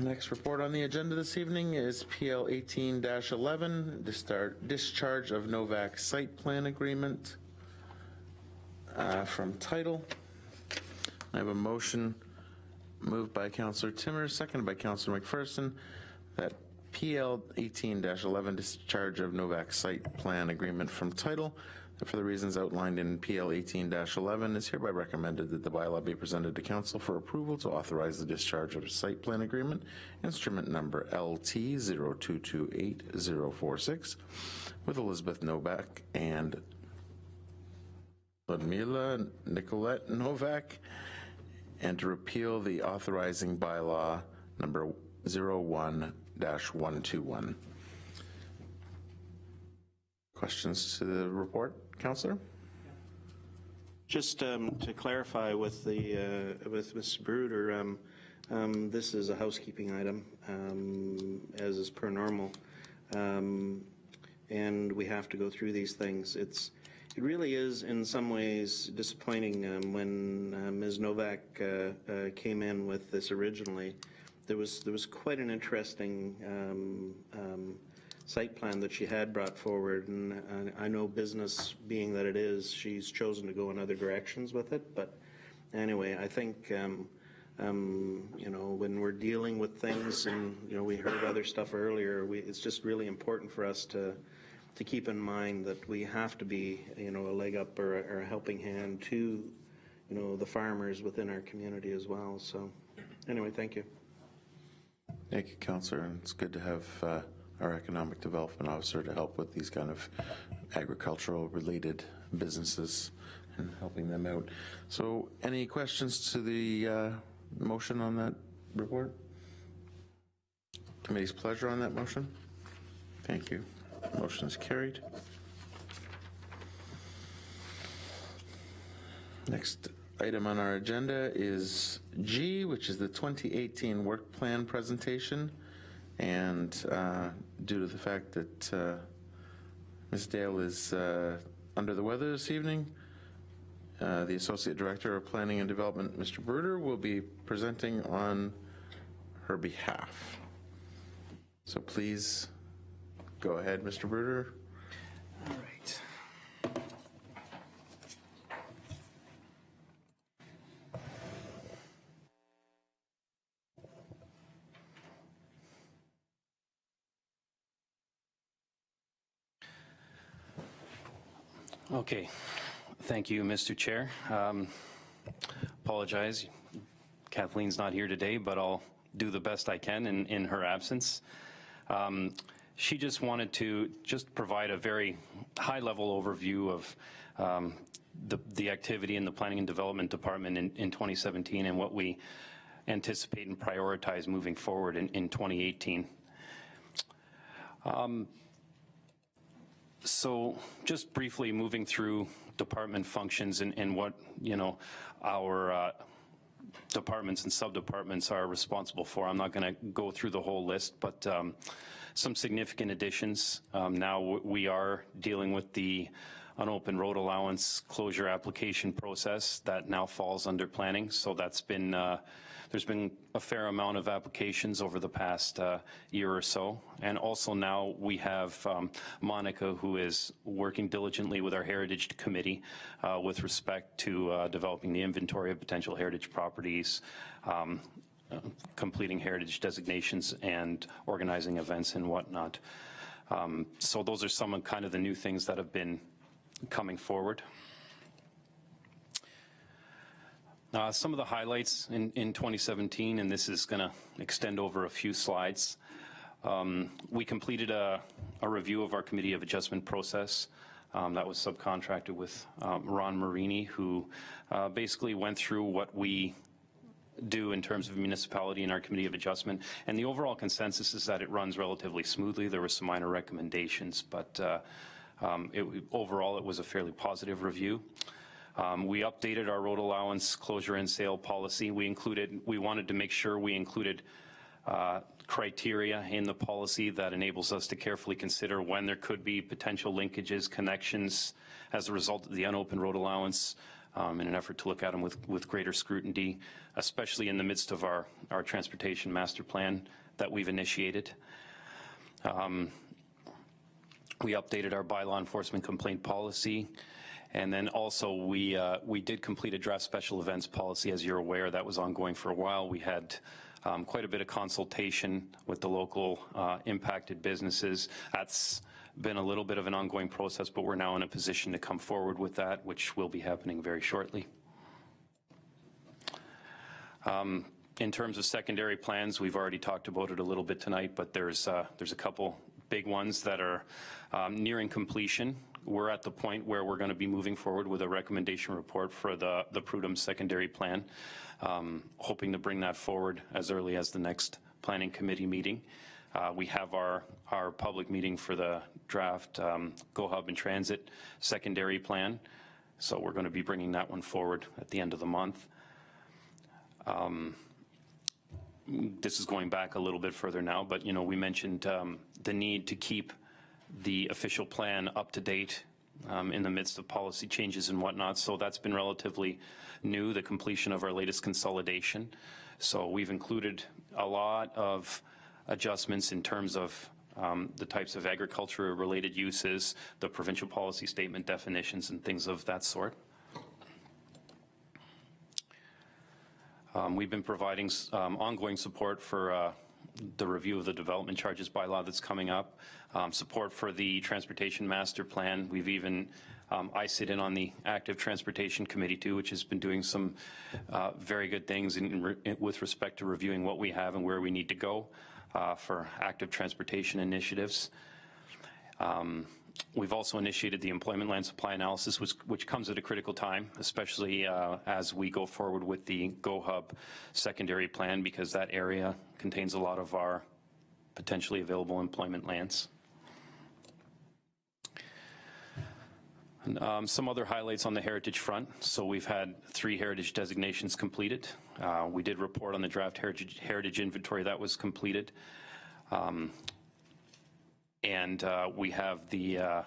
Next report on the agenda this evening is PL 18-11, discharge of Novak site plan agreement from title. I have a motion moved by Councillor Timmers, seconded by Councillor McPherson, that PL 18-11 discharge of Novak site plan agreement from title, and for the reasons outlined in PL 18-11, is hereby recommended that the bylaw be presented to council for approval to authorize the discharge of site plan agreement, instrument number LT 0228-046, with Elizabeth Novak and Ludmila Nicolette Novak, and to repeal the authorizing bylaw number 01-121. Questions to the report, Councillor? Just to clarify with Ms. Bruder, this is a housekeeping item, as is per normal, and we have to go through these things. It really is, in some ways, disappointing when Ms. Novak came in with this originally. There was quite an interesting site plan that she had brought forward, and I know, business being that it is, she's chosen to go in other directions with it. But anyway, I think when we're dealing with things, and we heard other stuff earlier, it's just really important for us to keep in mind that we have to be a leg up or a helping hand to the farmers within our community as well. So anyway, thank you. Thank you, Councillor, and it's good to have our Economic Development Officer to help with these kind of agricultural related businesses and helping them out. So any questions to the motion on that report? Committee's pleasure on that motion? Thank you. Motion is carried. Next item on our agenda is G, which is the 2018 work plan presentation. And due to the fact that Ms. Dale is under the weather this evening, the Associate Director of Planning and Development, Mr. Bruder, will be presenting on her behalf. So please go ahead, Mr. Bruder. All right. Okay. Thank you, Mr. Chair. apologize. Kathleen's not here today, but I'll do the best I can in her absence. She just wanted to just provide a very high-level overview of the activity in the Planning and Development Department in 2017 and what we anticipate and prioritize moving forward in 2018. So just briefly moving through department functions and what, our departments and sub-departments are responsible for. I'm not going to go through the whole list, but some significant additions. Now we are dealing with the unopened road allowance closure application process that now falls under planning. So that's been, there's been a fair amount of applications over the past year or so. And also now we have Monica, who is working diligently with our Heritage Committee with respect to developing the inventory of potential heritage properties, completing heritage designations and organizing events and whatnot. So those are some of kind of the new things that have been coming forward. Some of the highlights in 2017, and this is going to extend over a few slides. We completed a review of our Committee of Adjustment process that was subcontracted with Ron Marini, who basically went through what we do in terms of municipality in our Committee of Adjustment. And the overall consensus is that it runs relatively smoothly. There were some minor recommendations, but overall it was a fairly positive review. We updated our road allowance closure and sale policy. We wanted to make sure we included criteria in the policy that enables us to carefully consider when there could be potential linkages, connections as a result of the unopened road allowance, in an effort to look at them with greater scrutiny, especially in the midst of our transportation master plan that we've initiated. We updated our bylaw enforcement complaint policy. And then also we did complete a draft special events policy. As you're aware, that was ongoing for a while. We had quite a bit of consultation with the local impacted businesses. That's been a little bit of an ongoing process, but we're now in a position to come forward with that, which will be happening very shortly. In terms of secondary plans, we've already talked about it a little bit tonight, but there's a couple big ones that are nearing completion. We're at the point where we're going to be moving forward with a recommendation report for the Prudhoe secondary plan, hoping to bring that forward as early as the next planning committee meeting. We have our public meeting for the draft Go Hub and Transit secondary plan, so we're going to be bringing that one forward at the end of the month. This is going back a little bit further now, but we mentioned the need to keep the official plan up to date in the midst of policy changes and whatnot. So that's been relatively new, the completion of our latest consolidation. So we've included a lot of adjustments in terms of the types of agriculture related uses, the provincial policy statement definitions and things of that sort. We've been providing ongoing support for the review of the development charges bylaw that's coming up, support for the transportation master plan. We've even, I sit in on the active transportation committee too, which has been doing some very good things with respect to reviewing what we have and where we need to go for active transportation initiatives. We've also initiated the employment land supply analysis, which comes at a critical time, especially as we go forward with the Go Hub secondary plan, because that area contains a lot of our potentially available employment lands. And, some other highlights on the heritage front. So we've had 3 heritage designations completed. We did report on the draft heritage inventory that was completed. And we have the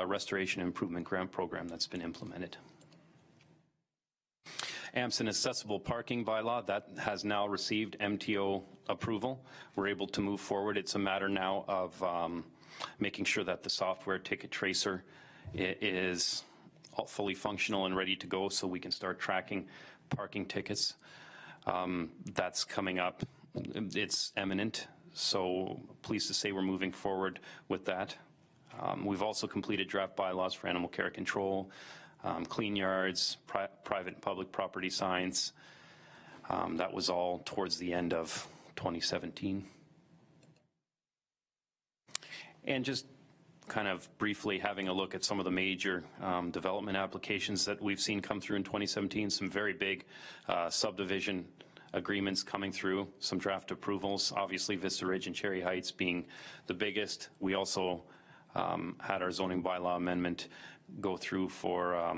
Restoration Improvement Grant Program that's been implemented. AMPS and accessible parking bylaw, that has now received MTO approval. We're able to move forward. It's a matter now of making sure that the software ticket tracer is fully functional and ready to go so we can start tracking parking tickets. That's coming up. It's imminent. So pleased to say we're moving forward with that. We've also completed draft bylaws for animal care control, clean yards, private and public property signs. That was all towards the end of 2017. And just kind of briefly having a look at some of the major development applications that we've seen come through in 2017, some very big subdivision agreements coming through, some draft approvals, obviously Vista Ridge and Cherry Heights being the biggest. We also had our zoning bylaw amendment go through for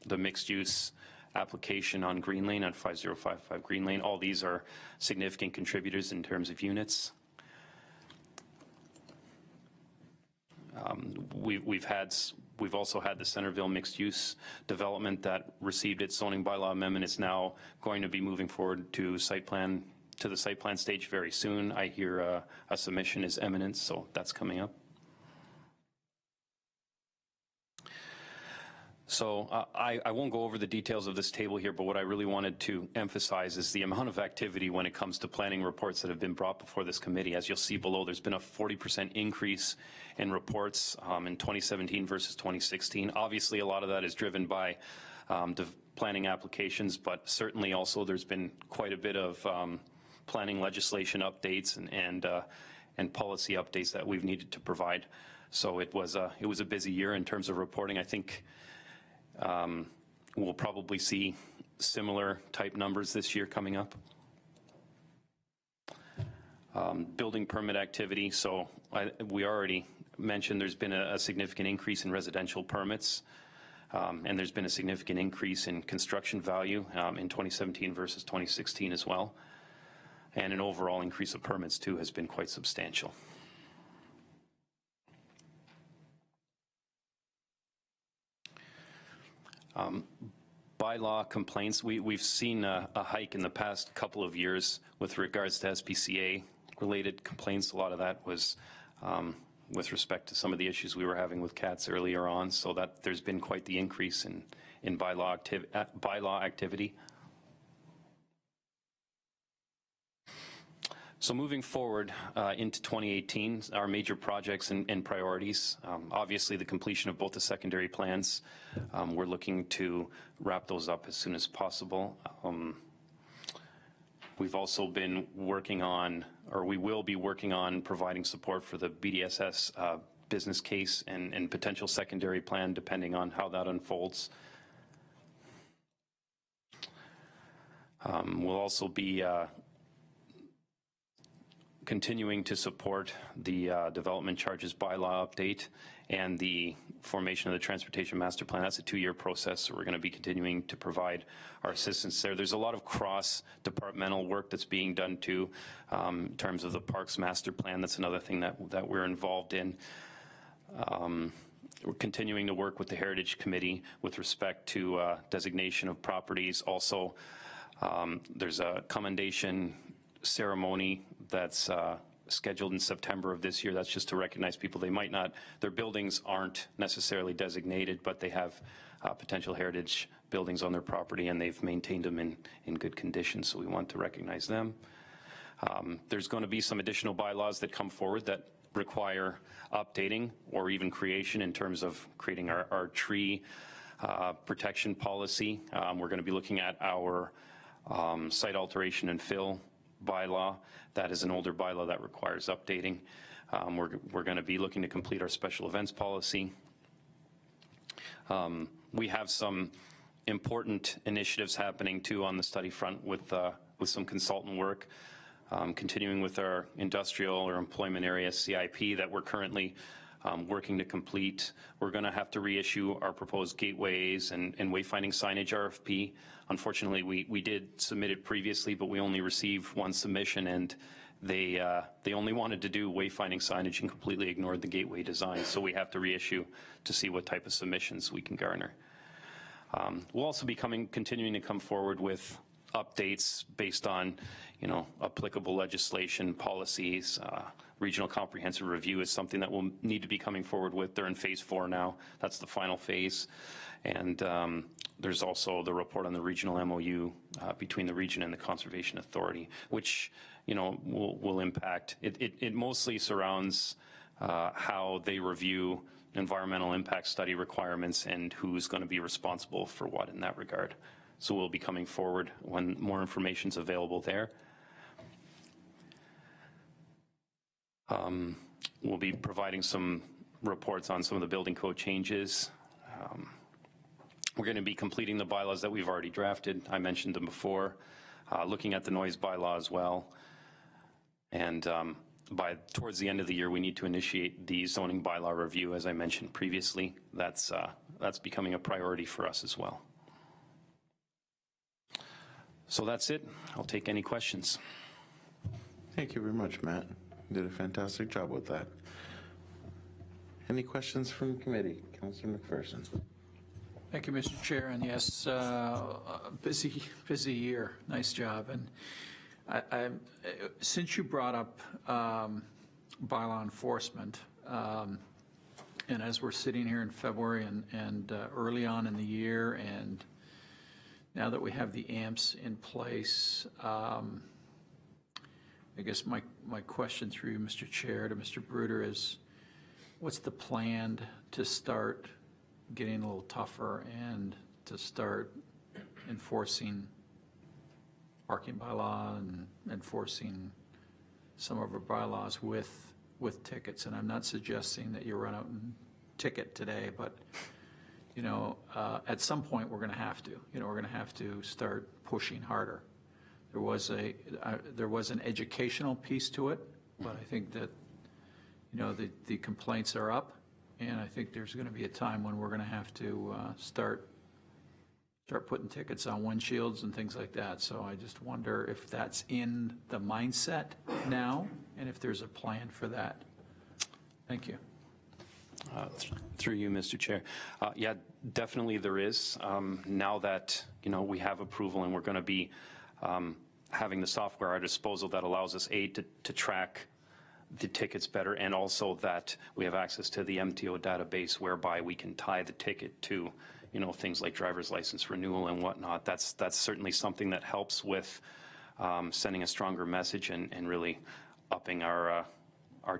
the mixed use application on Green Lane, on 5055 Green Lane. All these are significant contributors in terms of units. We've also had the Centerville mixed-use development that received its zoning bylaw amendment. It's now going to be moving forward to the site plan stage very soon. I hear a submission is imminent, so that's coming up. So I won't go over the details of this table here, but what I really wanted to emphasize is the amount of activity when it comes to planning reports that have been brought before this committee. As you'll see below, there's been a 40% increase in reports in 2017 versus 2016. Obviously, a lot of that is driven by the planning applications, but certainly also there's been quite a bit of planning legislation updates and policy updates that we've needed to provide. So it was a busy year in terms of reporting. I think we'll probably see similar type numbers this year coming up. Building permit activity. So we already mentioned there's been a significant increase in residential permits, and there's been a significant increase in construction value in 2017 versus 2016 as well. And an overall increase of permits too has been quite substantial. Bylaw complaints, we've seen a hike in the past couple of years with regards to SPCA related complaints. A lot of that was with respect to some of the issues we were having with cats earlier on, so that there's been quite the increase in bylaw activity. So moving forward into 2018, our major projects and priorities, obviously the completion of both the secondary plans. We're looking to wrap those up as soon as possible. We've also been working on, or we will be working on, providing support for the BDSS business case and potential secondary plan depending on how that unfolds. We'll also be continuing to support the development charges bylaw update and the formation of the transportation master plan. That's a 2-year process, so we're going to be continuing to provide our assistance there. There's a lot of cross-departmental work that's being done too in terms of the parks master plan. That's another thing that we're involved in. We're continuing to work with the Heritage Committee with respect to designation of properties. Also, there's a commendation ceremony that's scheduled in September of this year. That's just to recognize people. They might not, their buildings aren't necessarily designated, but they have potential heritage buildings on their property and they've maintained them in good condition, so we want to recognize them. There's going to be some additional bylaws that come forward that require updating or even creation in terms of creating our tree protection policy. We're going to be looking at our site alteration and fill bylaw. That is an older bylaw that requires updating. We're going to be looking to complete our special events policy. We have some important initiatives happening too on the study front with some consultant work, continuing with our industrial or employment area CIP that we're currently working to complete. We're going to have to reissue our proposed gateways and wayfinding signage RFP. Unfortunately, we did submit it previously, but we only received one submission, and they only wanted to do wayfinding signage and completely ignored the gateway design. So we have to reissue to see what type of submissions we can garner. We'll also be continuing to come forward with updates based on, applicable legislation, policies. Regional comprehensive review is something that we'll need to be coming forward with. They're in phase 4 now. That's the final phase. And there's also the report on the regional MOU between the region and the Conservation Authority, which, will impact. It mostly surrounds how they review environmental impact study requirements and who's going to be responsible for what in that regard. So we'll be coming forward when more information's available there. We'll be providing some reports on some of the building code changes. We're going to be completing the bylaws that we've already drafted. I mentioned them before, looking at the noise bylaw as well. And towards the end of the year, we need to initiate the zoning bylaw review, as I mentioned previously. That's becoming a priority for us as well. So that's it. I'll take any questions. Thank you very much, Matt. You did a fantastic job with that. Any questions from the committee? Councillor McPherson. Thank you, Mr. Chair, and yes, busy year. Nice job. And since you brought up bylaw enforcement, and as we're sitting here in February and early on in the year, and now that we have the AMPS in place, I guess my question through you, Mr. Chair, to Mr. Bruder is, what's the plan to start getting a little tougher and to start enforcing parking bylaw and enforcing some of our bylaws with tickets? And I'm not suggesting that you run out and ticket today, but you know, at some point we're going to have to. You know, we're going to have to start pushing harder. There was an educational piece to it, but I think that, you know, the complaints are up, and I think there's going to be a time when we're going to have to start putting tickets on windshields and things like that. So I just wonder if that's in the mindset now, and if there's a plan for that. Thank you. Through you, Mr. Chair. Yeah, definitely there is. Now that, you know, we have approval and we're going to be having the software at our disposal that allows us, to track the tickets better, and also that we have access to the MTO database whereby we can tie the ticket to, you know, things like driver's license renewal and whatnot. That's certainly something that helps with sending a stronger message and really upping our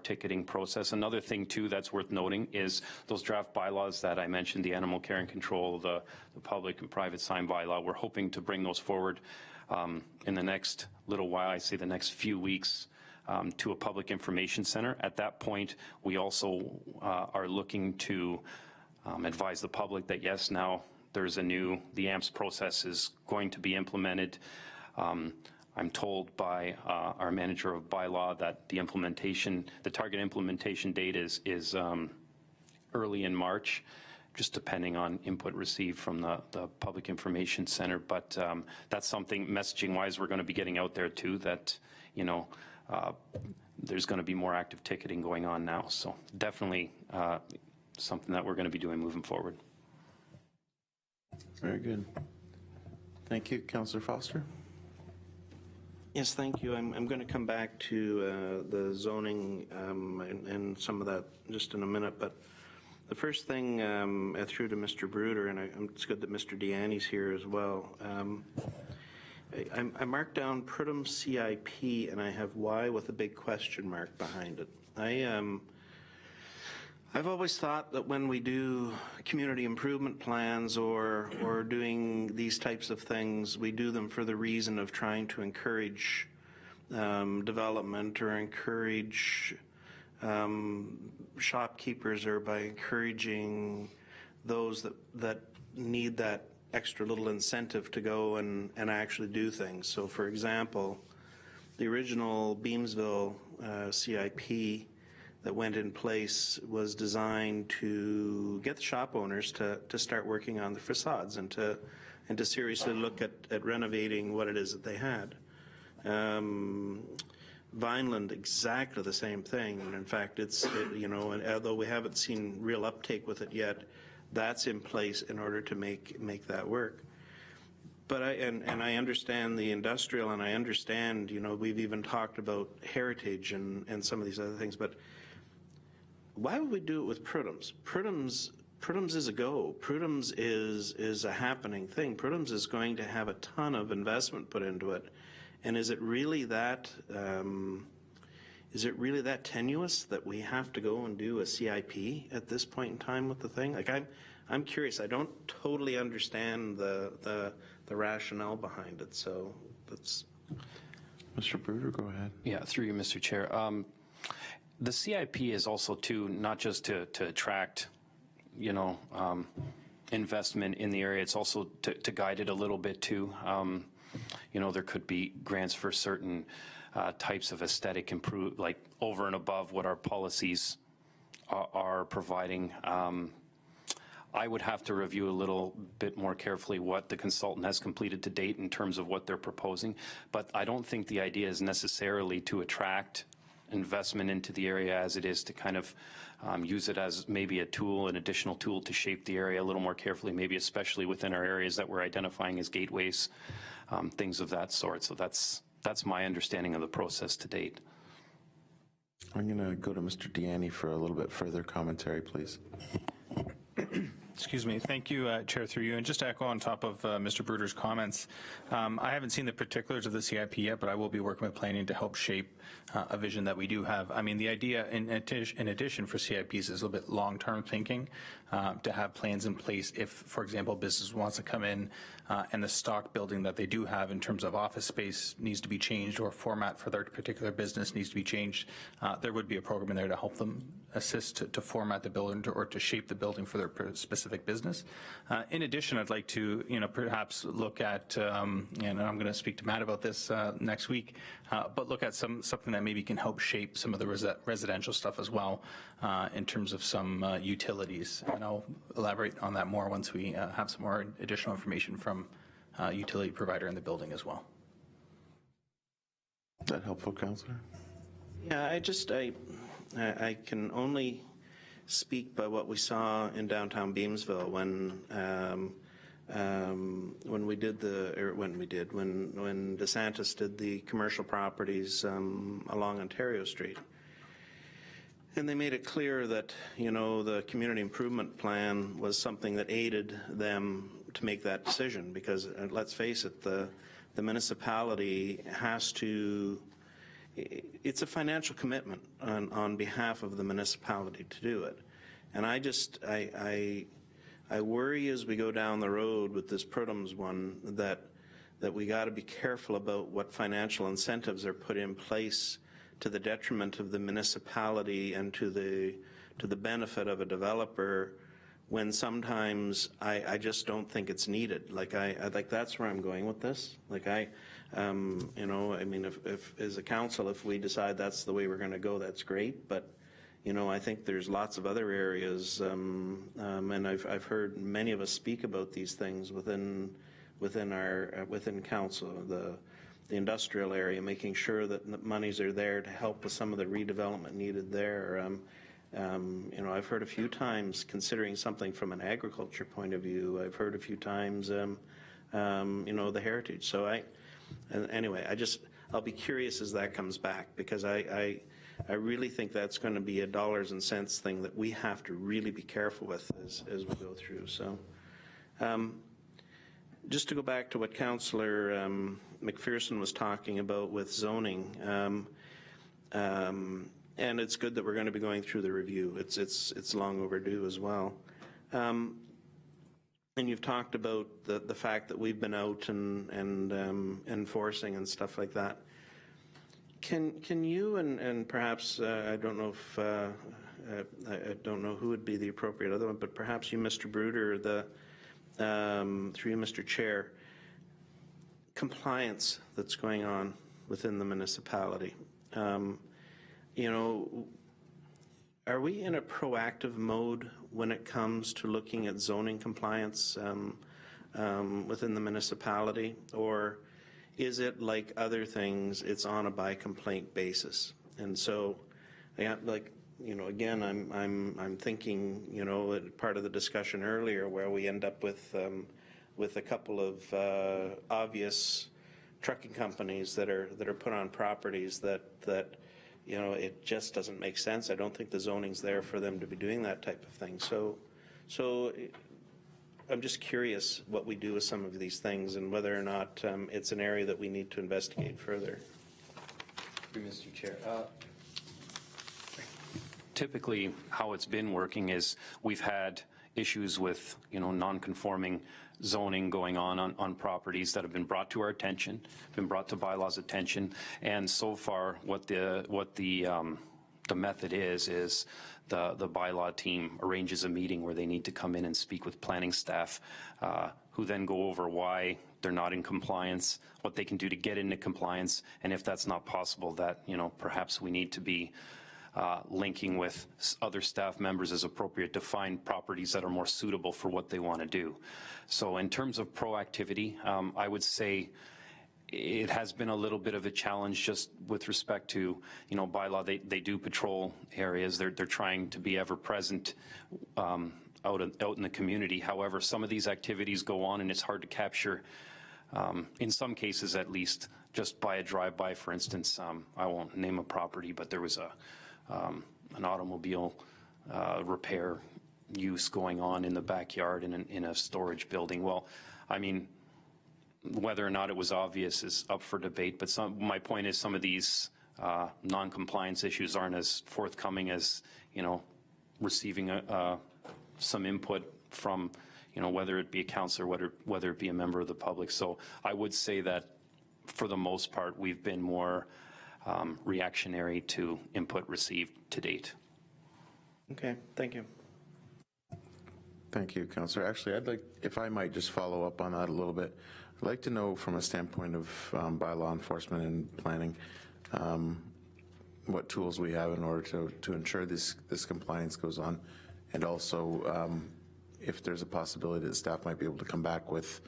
ticketing process. Another thing too that's worth noting is those draft bylaws that I mentioned, the animal care and control, the public and private sign bylaw. We're hoping to bring those forward in the next little while, I say the next few weeks, to a public information center. At that point, we also are looking to advise the public that yes, now there's the AMPS process is going to be implemented. I'm told by our manager of bylaw that the target implementation date is early in March, just depending on input received from the Public Information Center. But that's something, messaging-wise, we're going to be getting out there too, that, you know, there's going to be more active ticketing going on now. So definitely something that we're going to be doing moving forward. Very good. Thank you. Councillor Foster. Yes, thank you. I'm going to come back to the zoning and some of that just in a minute, but the first thing through to Mr. Bruder, and it's good that Mr. Deanne's here as well. I marked down Prudhoe CIP, and I have Y with a big question mark behind it. I've always thought that when we do community improvement plans or doing these types of things, we do them for the reason of trying to encourage development or encourage shopkeepers, or by encouraging those that need that extra little incentive to go and actually do things. So for example, the original Beamsville CIP that went in place was designed to get the shop owners to start working on the facades and to seriously look at renovating what it is that they had. Vineland, exactly the same thing. And in fact, you know, and although we haven't seen real uptake with it yet, that's in place in order to make that work. But I understand the industrial, and I understand, you know, we've even talked about heritage and some of these other things, but why would we do it with Prudhoe's? Prudhoe's is a go. Prudhoe's is a happening thing. Prudhoe's is going to have a ton of investment put into it. And is it really that is it really that tenuous that we have to go and do a CIP at this point in time with the thing? Like, I'm curious. I don't totally understand the rationale behind it, so that's... Mr. Bruder, go ahead. Yeah, through you, Mr. Chair. The CIP is also too, not just to attract, investment in the area, it's also to guide it a little bit too. There could be grants for certain types of aesthetic improve, like over and above what our policies are providing. I would have to review a little bit more carefully what the consultant has completed to date in terms of what they're proposing, but I don't think the idea is necessarily to attract investment into the area as it is to kind of use it as maybe a tool, an additional tool to shape the area a little more carefully, maybe especially within our areas that we're identifying as gateways, things of that sort. So that's my understanding of the process to date. I'm going to go to Mr. Deanne for a little bit further commentary, please. Excuse me. Thank you, Chair, through you. And just to echo on top of Mr. Bruder's comments, I haven't seen the particulars of the CIP yet, but I will be working with planning to help shape a vision that we do have. I mean, the idea in addition for CIPs is a little bit long-term thinking, to have plans in place if, for example, business wants to come in and the stock building that they do have in terms of office space needs to be changed or format for their particular business needs to be changed. There would be a program in there to help them assist to format the building or to shape the building for their specific business. In addition, I'd like to, perhaps look at, and I'm going to speak to Matt about this next week, but look at something that maybe can help shape some of the residential stuff as well in terms of some utilities. And I'll elaborate on that more once we have some more additional information from utility provider in the building as well. Is that helpful, Councillor? Yeah, I can only speak by what we saw in downtown Beamsville when DeSantis did the commercial properties along Ontario Street. And they made it clear that, the community improvement plan was something that aided them to make that decision because, let's face it, the municipality has to, it's a financial commitment on behalf of the municipality to do it. And I worry as we go down the road with this Prudhome's one that we got to be careful about what financial incentives are put in place to the detriment of the municipality and to the benefit of a developer when sometimes I just don't think it's needed. Like that's where I'm going with this. Like I mean, if as a council, if we decide that's the way we're going to go, that's great. But I think there's lots of other areas, and I've heard many of us speak about these things within council, the industrial area, making sure that the monies are there to help with some of the redevelopment needed there. I've heard a few times considering something from an agriculture point of view. I've heard a few times, the heritage. So I'll be curious as that comes back because I really think that's going to be a dollars and cents thing that we have to really be careful with as we go through. So just to go back to what Councillor McPherson was talking about with zoning, and it's good that we're going to be going through the review. It's long overdue as well. And you've talked about the fact that we've been out and enforcing and stuff like that. Can you and perhaps I don't know if I don't know who would be the appropriate other one, but perhaps you, Mr. Bruder, through you, Mr. Chair, compliance that's going on within the municipality. Are we in a proactive mode when it comes to looking at zoning compliance within the municipality, or is it like other things, it's on a by complaint basis? And so, again, I'm thinking, part of the discussion earlier where we end up with a couple of obvious trucking companies that are put on properties that it just doesn't make sense. I don't think the zoning's there for them to be doing that type of thing. So I'm just curious what we do with some of these things and whether or not it's an area that we need to investigate further. Mr. Chair. typically how it's been working is we've had issues with, non-conforming zoning going on properties that have been brought to our attention, been brought to bylaws attention, and so far what the method is the bylaw team arranges a meeting where they need to come in and speak with planning staff, who then go over why they're not in compliance, what they can do to get into compliance, and if that's not possible, that, perhaps we need to be linking with other staff members as appropriate to find properties that are more suitable for what they want to do. So in terms of proactivity, I would say it has been a little bit of a challenge just with respect to, bylaw. They do patrol areas. They're trying to be ever present out in the community. However, some of these activities go on and it's hard to capture, in some cases at least, just by a drive-by. For instance, I won't name a property, but there was an automobile repair use going on in the backyard in a storage building. Well, I mean, whether or not it was obvious is up for debate, but my point is some of these non-compliance issues aren't as forthcoming as, receiving some input from, whether it be a councillor, whether it be a member of the public. So I would say that for the most part, we've been more reactionary to input received to date. Okay, thank you. Thank you, Councillor. Actually, I'd like, if I might just follow up on that a little bit. I'd like to know from a standpoint of by law enforcement and planning, what tools we have in order to ensure this compliance goes on, and also if there's a possibility that staff might be able to come back with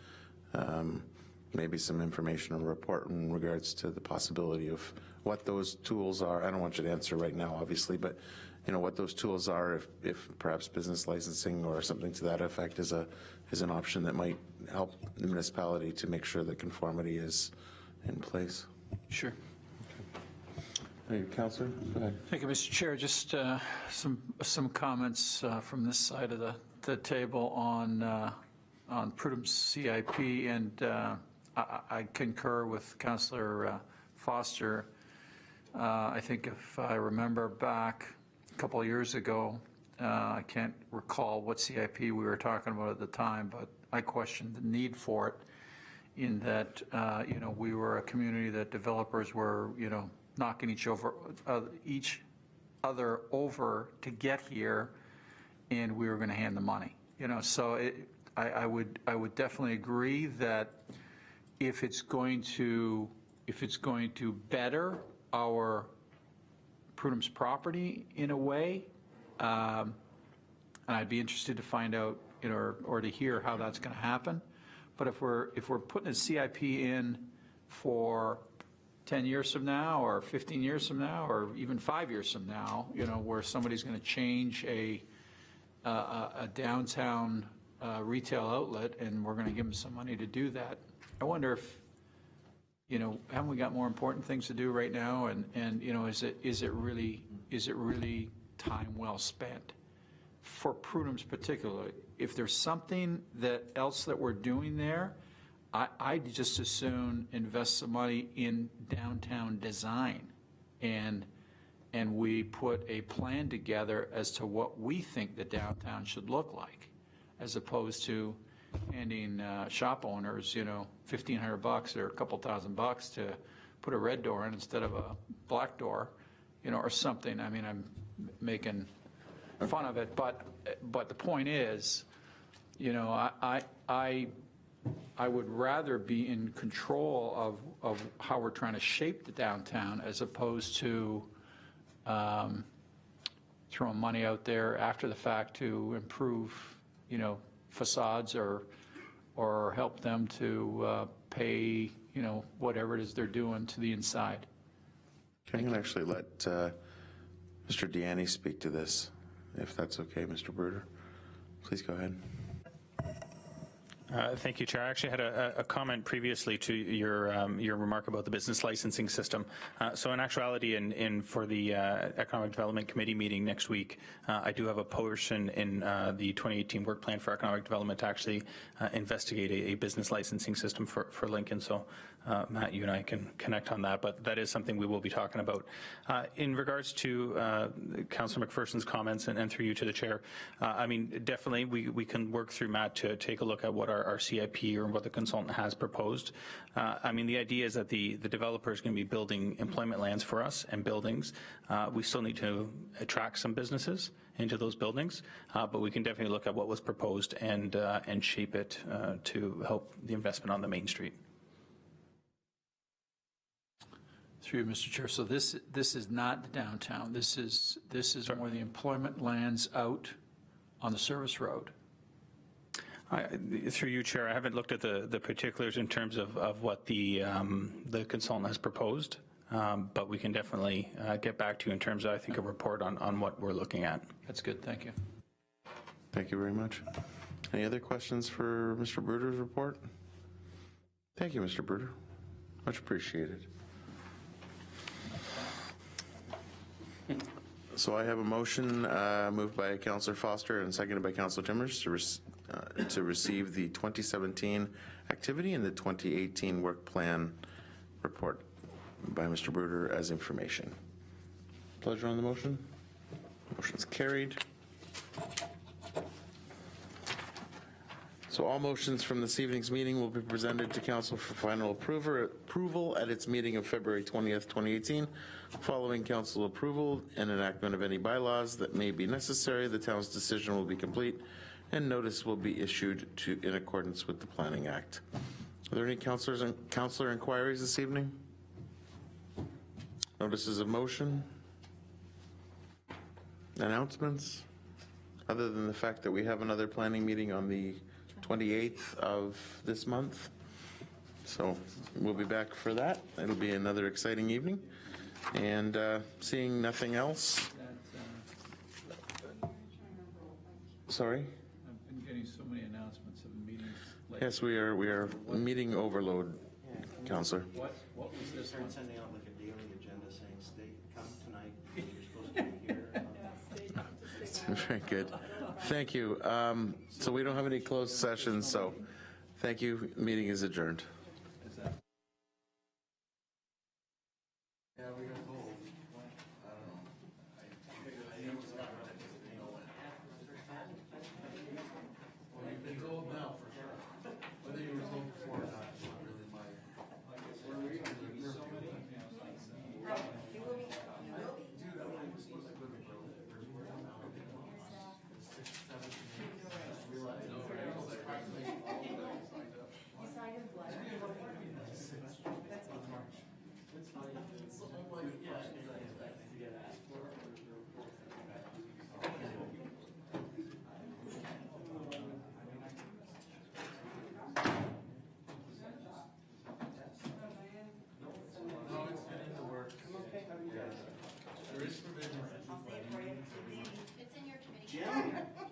maybe some information or report in regards to the possibility of what those tools are. I don't want you to answer right now, obviously, but what those tools are, if perhaps business licensing or something to that effect is an option that might help the municipality to make sure that conformity is in place. Sure. Hey, Councillor, go ahead. Thank you, Mr. Chair. Just some comments from this side of the table on Prudhomme's CIP, and I concur with Councillor Foster. I think if I remember back a couple of years ago, I can't recall what CIP we were talking about at the time, but I questioned the need for it in that, we were a community that developers were, knocking each other over to get here, and we were going to hand the money. So I would definitely agree that if it's going to better our Prudhomme's property in a way, and I'd be interested to find out, or to hear how that's going to happen. But if we're putting a CIP in for 10 years from now, or 15 years from now, or even 5 years from now, where somebody's going to change a downtown retail outlet, and we're going to give them some money to do that, I wonder if, haven't we got more important things to do right now? And is it really time well spent? For Prudhomme's particularly, if there's something else that we're doing there, I'd just as soon invest some money in downtown design, and we put a plan together as to what we think the downtown should look like, as opposed to handing shop owners, $1,500 or a couple $1,000 to put a red door in instead of a black door, or something. I mean, I'm making fun of it, but the point is, I would rather be in control of how we're trying to shape the downtown, as opposed to throwing money out there after the fact to improve, facades or help them to pay, whatever it is they're doing to the inside. I'm going to actually let Mr. Deanne speak to this, if that's okay, Mr. Bruder. Please go ahead. Thank you, Chair. I actually had a comment previously to your remark about the business licensing system. So in actuality, for the Economic Development Committee meeting next week, I do have a portion in the 2018 work plan for economic development to actually investigate a business licensing system for Lincoln. So Matt, you and I can connect on that, but that is something we will be talking about. In regards to Councillor McPherson's comments and through you to the chair, I mean, definitely we can work through Matt to take a look at what our CIP or what the consultant has proposed. I mean, the idea is that the developer is going to be building employment lands for us and buildings. We still need to attract some businesses into those buildings, but we can definitely look at what was proposed and shape it to help the investment on the main street. Through you, Mr. Chair. So this is not downtown. This is more the employment lands out on the service road. Through you, Chair, I haven't looked at the particulars in terms of what the consultant has proposed, but we can definitely get back to you in terms of, I think, a report on what we're looking at. That's good. Thank you. Thank you very much. Any other questions for Mr. Bruder's report? Thank you, Mr. Bruder. Much appreciated. So I have a motion moved by Councillor Foster and seconded by Councillor Timmers to receive the 2017 activity and the 2018 work plan report by Mr. Bruder as information. Pleasure on the motion? Motion's carried. So all motions from this evening's meeting will be presented to Council for final approval at its meeting of February 20th, 2018. Following Council approval and enactment of any bylaws that may be necessary, the town's decision will be complete and notice will be issued in accordance with the Planning Act. Are there any councillor inquiries this evening? Notices of motion? Announcements? Other than the fact that we have another planning meeting on the 28th of this month. So we'll be back for that. It'll be another exciting evening. And seeing nothing else. Sorry? I've been getting so many announcements of meetings. Yes, we are meeting overload, Councillor. What was this one? Sending out like a daily agenda saying, "Stay, come tonight, you're supposed to be here." Very good. Thank you. So we don't have any closed sessions, so thank you. Meeting is adjourned. It's in your committee.